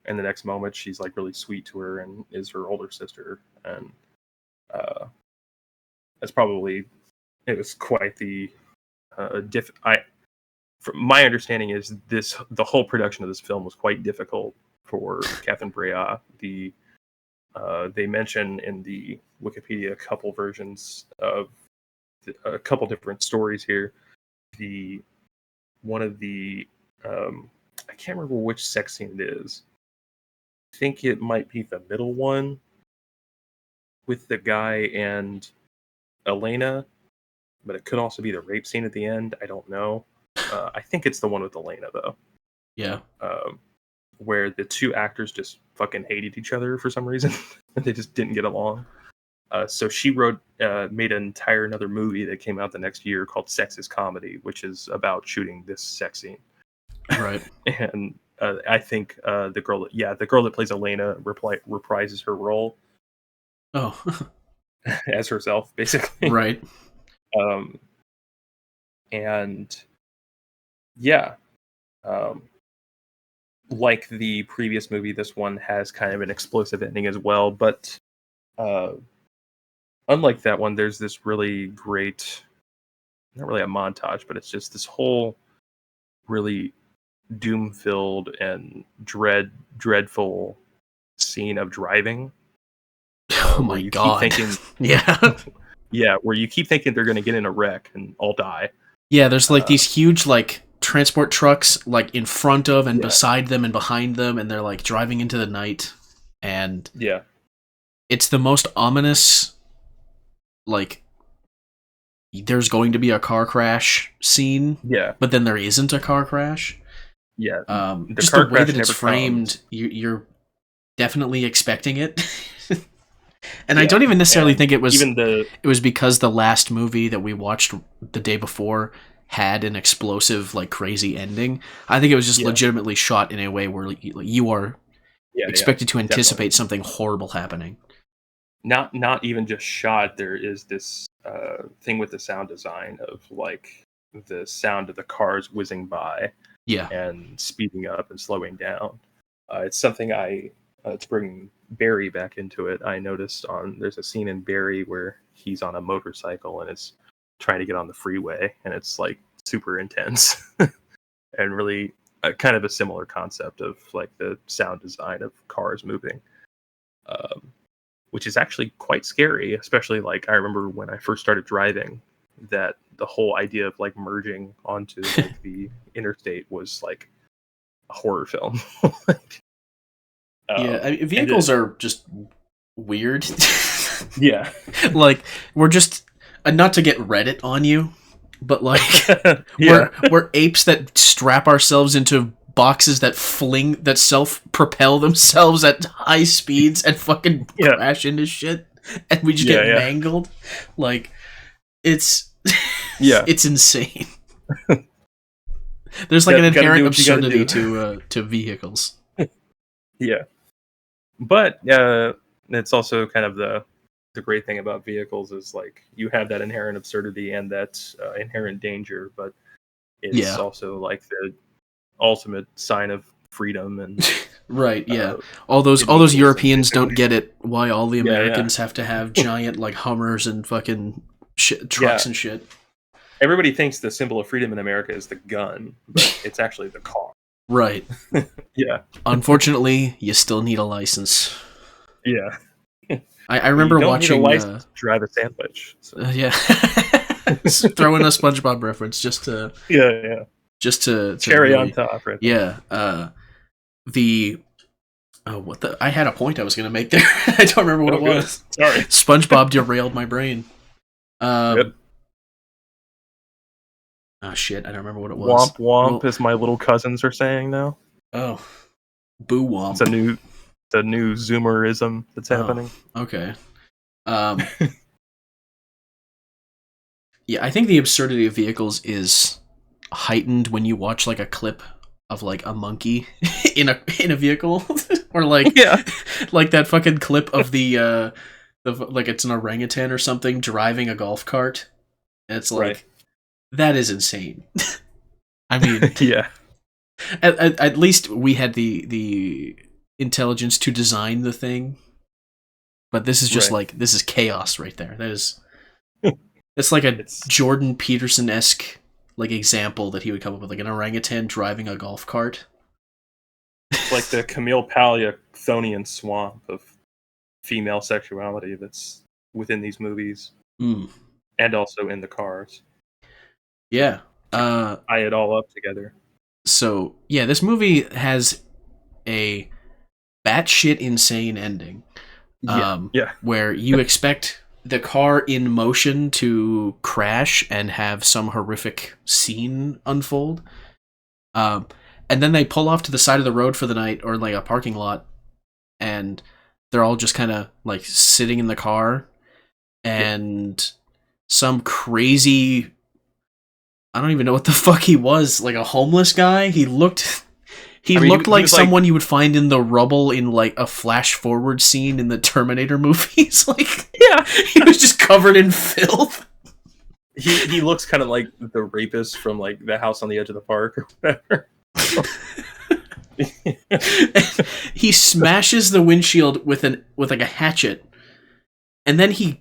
and the next moment she's like really sweet to her and is her older sister, and uh, that's probably it was quite the I from my understanding is this the whole production of this film was quite difficult for Catherine Breillat. They mention in the Wikipedia a couple versions of a couple different stories here. The one of the I can't remember which sex scene it is. I think it might be the middle one with the guy and Elena, but it could also be the rape scene at the end. I don't know. I think it's the one with Elena though, yeah, um, where the two actors just fucking hated each other for some reason, and they just didn't get along. So she made an entire another movie that came out the next year called Sex is Comedy, which is about shooting this sex scene. right. And I think the girl that plays Elena reprises her role Oh, as herself, basically. right. Um, and yeah, um, like the previous movie, this one has kind of an explosive ending as well. But uh, unlike that one, there's this really great, not really a montage, but it's just this whole really doom filled and dreadful scene of driving Oh where my you keep god. thinking, Yeah. yeah, where you keep thinking they're going to get in a wreck and all die. Yeah, there's like these huge like transport trucks like in front of and Yeah, beside them and behind them, and they're like driving into the night, and yeah, it's the most ominous, like, there's going to be a car crash scene, yeah, but then there isn't a car crash. yeah. The Just the car way crash that it's never framed, comes. you're definitely expecting it. And I Yeah, don't even necessarily and think even the it was because the last movie that we watched the day before had an explosive, like, crazy ending. I think it was just yeah, legitimately shot in a way where you are yeah, yeah, expected to definitely. anticipate something horrible happening. Not even just shot. There is this thing with the sound design of like the sound of the cars whizzing by Yeah. and speeding up and slowing down. It's something to bring Barry back into it. I noticed there's a scene in Barry where he's on a motorcycle and is trying to get on the freeway, and it's like super intense and really kind of a similar concept of like the sound design of cars moving, um, which is actually quite scary. Especially like I remember when I first started driving, that the whole idea of like merging onto like the interstate was like a horror film. Yeah, I mean, And vehicles are just weird. yeah, Like, we're just, not to get Reddit on you, but like, yeah, we're apes that strap ourselves into boxes that self propel themselves at high speeds and fucking yeah, crash into shit, and we just yeah, get yeah, mangled. Like, it's yeah. it's insane. There's like an Gotta do inherent what you gotta absurdity do. to vehicles. Yeah, but it's also kind of the great thing about vehicles is like you have that inherent absurdity and that inherent danger, but it's Yeah. also like the ultimate sign of freedom, and Right, yeah. uh, All it those equals Europeans don't basically. get it why all the Yeah, yeah, Americans have to have giant like Hummers and fucking shit, trucks yeah. and shit. Everybody thinks the symbol of freedom in America is the gun, but it's actually the car. Right. Yeah, Unfortunately, you still need a license. yeah. I But you remember don't need a watching license to drive a sandwich. So yeah. Throw in a SpongeBob reference yeah, yeah. to Cherry on really, top, right there. yeah, the what the I had a point I was going to make there. I don't remember what Oh, it good. was. Sorry. SpongeBob derailed my brain. Yep. Oh shit, I don't remember what it was. Womp womp, Well, as my little cousins are saying now. oh, boo It's womp. a new Zoomerism that's Oh, happening. okay. Um, yeah, I think the absurdity of vehicles is heightened when you watch like a clip of like a monkey in a vehicle, or Yeah, like that fucking clip of the like it's an orangutan or something driving a golf cart. And it's right. like, that is insane. I mean, Yeah, at least we had the intelligence to design the thing, but this is just right. like, this is chaos right there. It's like a It's Jordan Peterson esque like example that he would come up with, like an orangutan driving a golf cart. like the Camille Paglia Chthonian swamp of female sexuality that's within these movies Mm. and also in the cars. Yeah. To tie it all up together. So yeah, this movie has a batshit insane ending, Yeah, yeah, where you expect the car in motion to crash and have some horrific scene unfold, um, and then they pull off to the side of the road for the night, or like a parking lot, and they're all just kind of like sitting in the car, yeah. and some crazy, I don't even know what the fuck he was, like a homeless guy. He I mean, looked he like was like, someone you would find in the rubble in like a flash forward scene in the Terminator movies. Like, yeah, he was just covered in filth. he looks kind of like the rapist from like the House on the Edge of the Park or whatever. He smashes the windshield with like a hatchet, and then he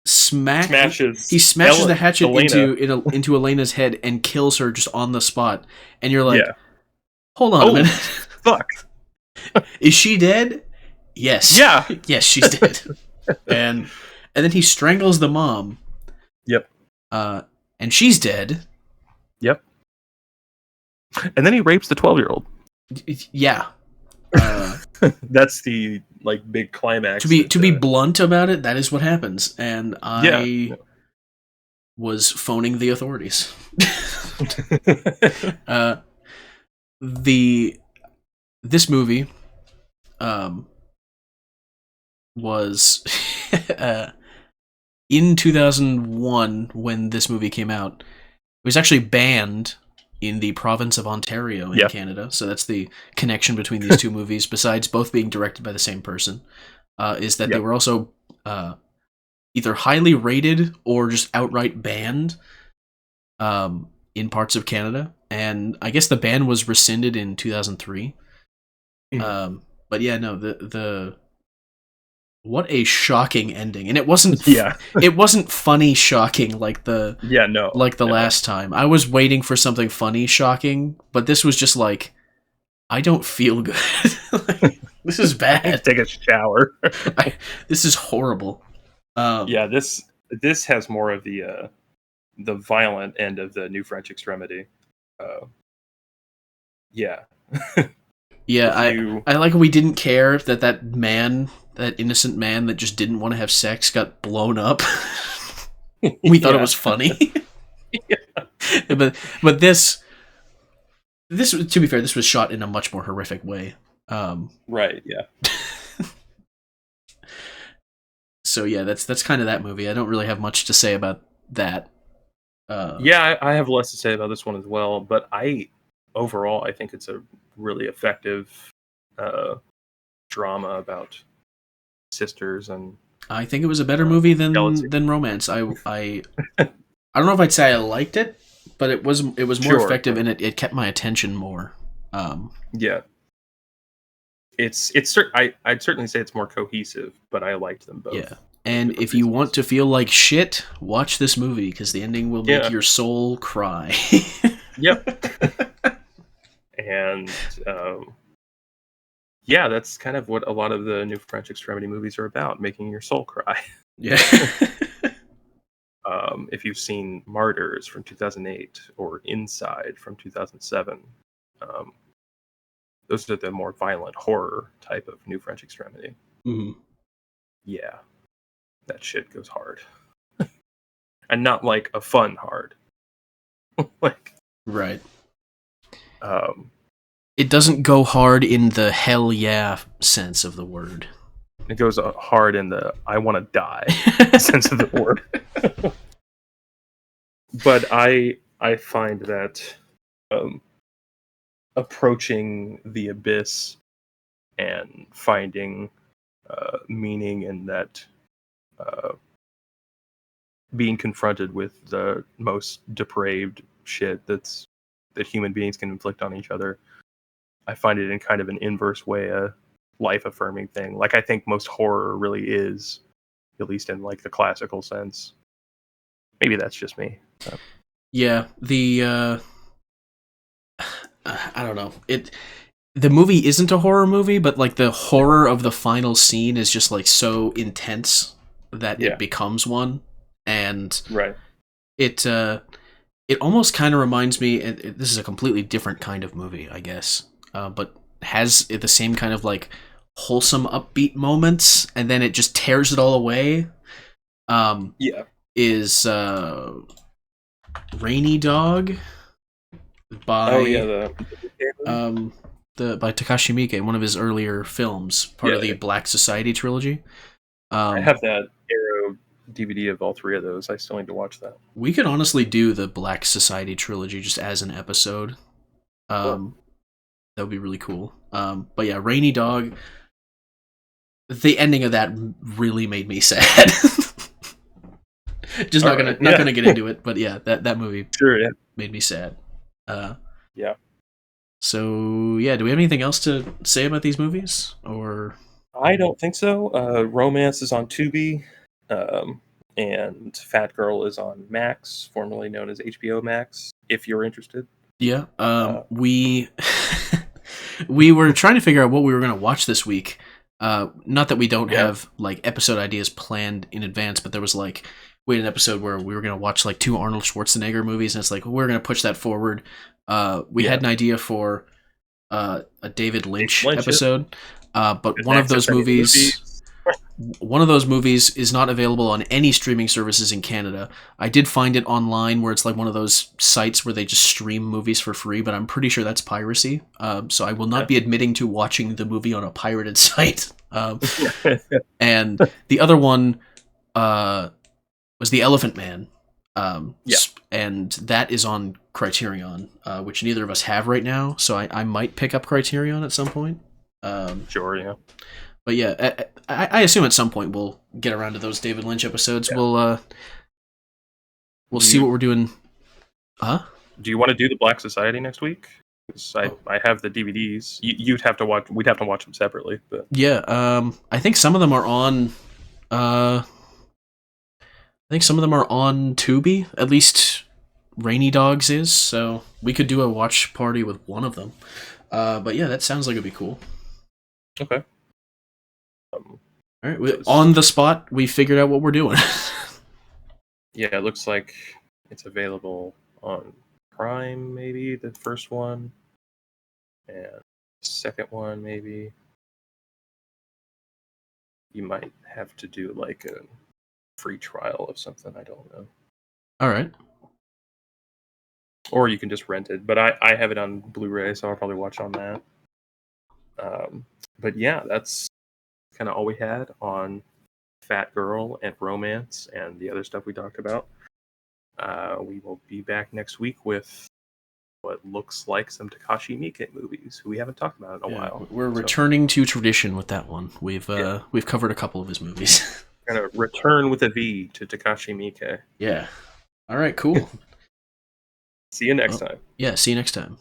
Smashes smashes the hatchet Elena. into Elena's head and kills her just on the spot. And you're like, Yeah. hold on a Oh minute. fuck. Is she dead? Yes. Yeah. Yes, she's dead. And then he strangles the mom. Yep. And she's dead. Yep. And then he rapes the 12-year-old. Yeah. That's the like big climax. To be blunt about it, that is what happens, and Yeah. I was phoning the authorities. This movie was in 2001 when this movie came out. It was actually banned in the province of Ontario in Canada. So that's the connection between these two movies, besides both being directed by the same person, is that they were also either highly rated or just outright banned in parts of Canada. And I guess the ban was rescinded in 2003. But yeah, no, the what a shocking ending. And it wasn't it wasn't funny shocking like the last time. I was waiting for something funny shocking, but this was just like, I don't feel good. Like, this is bad. Take a shower. This is horrible. This has more of the violent end of the New French Extremity. I like we didn't care that man, that innocent man that just didn't want to have sex, got blown up. We thought it was funny. But this, to be fair, this was shot in a much more horrific way. Right. Yeah. So yeah, that's kind of that movie. I don't really have much to say about that. I have less to say about this one as well, but overall I think it's a really effective drama about sisters, and I think it was a better movie than Romance. I don't know if I'd say I liked it, but it was more effective, and it kept my attention more. I'd certainly say it's more cohesive, but I liked them both. Yeah. And if you want to feel like shit, watch this movie, because the ending will make your soul cry. Yep. And that's kind of what a lot of the New French Extremity movies are about, making your soul cry. Yeah. If you've seen Martyrs from 2008 or Inside from 2007, those are the more violent horror type of New French Extremity. Mm-hmm. Yeah, that shit goes hard. And not like a fun hard. Like, right. It doesn't go hard in the hell yeah sense of the word. It goes hard in the I want to die sense of the word. But I find that approaching the abyss and finding meaning in that, being confronted with the most depraved shit that human beings can inflict on each other, I find it in kind of an inverse way a life-affirming thing. Like, I think most horror really is, at least in like the classical sense. Maybe that's just me. Yeah, I don't know. The movie isn't a horror movie, but like the horror of the final scene is just like so intense that it becomes one. And it almost kind of reminds me, this is a completely different kind of movie, I guess, but has the same kind of like wholesome upbeat moments, and then it just tears it all away. Is Rainy Dog by by Takashi Miike, one of his earlier films, part of the Black Society trilogy. I have that Arrow DVD of all three of those. I still need to watch that. We could honestly do the Black Society trilogy just as an episode. That would be really cool. But yeah, Rainy Dog. The ending of that really made me sad. Just not gonna get into it, but yeah, that movie made me sad. So yeah, do we have anything else to say about these movies? Or I don't think so. Romance is on Tubi, and Fat Girl is on Max, formerly known as HBO Max, if you're interested. Yeah, we we were trying to figure out what we were going to watch this week, Not that we don't Yeah. have like episode ideas planned in advance, but there was like we had an episode where we were gonna watch like 2 Arnold Schwarzenegger movies, and it's like we're gonna push that forward. We Yeah. had an idea for a David Lynch Lynch, yeah. episode, but Just access any of the movies. one of those movies is not available on any streaming services in Canada. I did find it online where it's like one of those sites where they just stream movies for free, but I'm pretty sure that's piracy. So I will not be admitting to watching the movie on a pirated site. And the other one was The Elephant Man. Yeah. And that is on Criterion, which neither of us have right now. So I might pick up Criterion at some point. Sure, yeah. But yeah, I assume at some point we'll get around to those David Lynch episodes. Yeah. We'll see what we're doing. Huh? Do you want to do the Black Society next week? 'Cause I have the DVDs. You'd have to watch. We'd have to watch them separately. But Yeah. I think some of them are on. I think some of them are on Tubi. At least Rainy Dogs is. So we could do a watch party with one of them. But yeah, that sounds like it'd be cool. okay. All right, on the spot, we figured out what we're doing. Yeah, it looks like it's available on Prime, maybe the first one, and the second one, maybe. You might have to do like a free trial of something. I don't know. All right. Or you can just rent it. But I have it on Blu-ray, so I'll probably watch on that. But yeah, that's kind of all we had on Fat Girl and romance and the other stuff we talked about. We will be back next week with what looks like some Takashi Miike movies who we haven't talked about in a while. We're returning to tradition with that one. We've covered a couple of his movies. We're gonna return with a V to Takashi Miike. Yeah. All right. Cool. See you next time. Yeah. See you next time.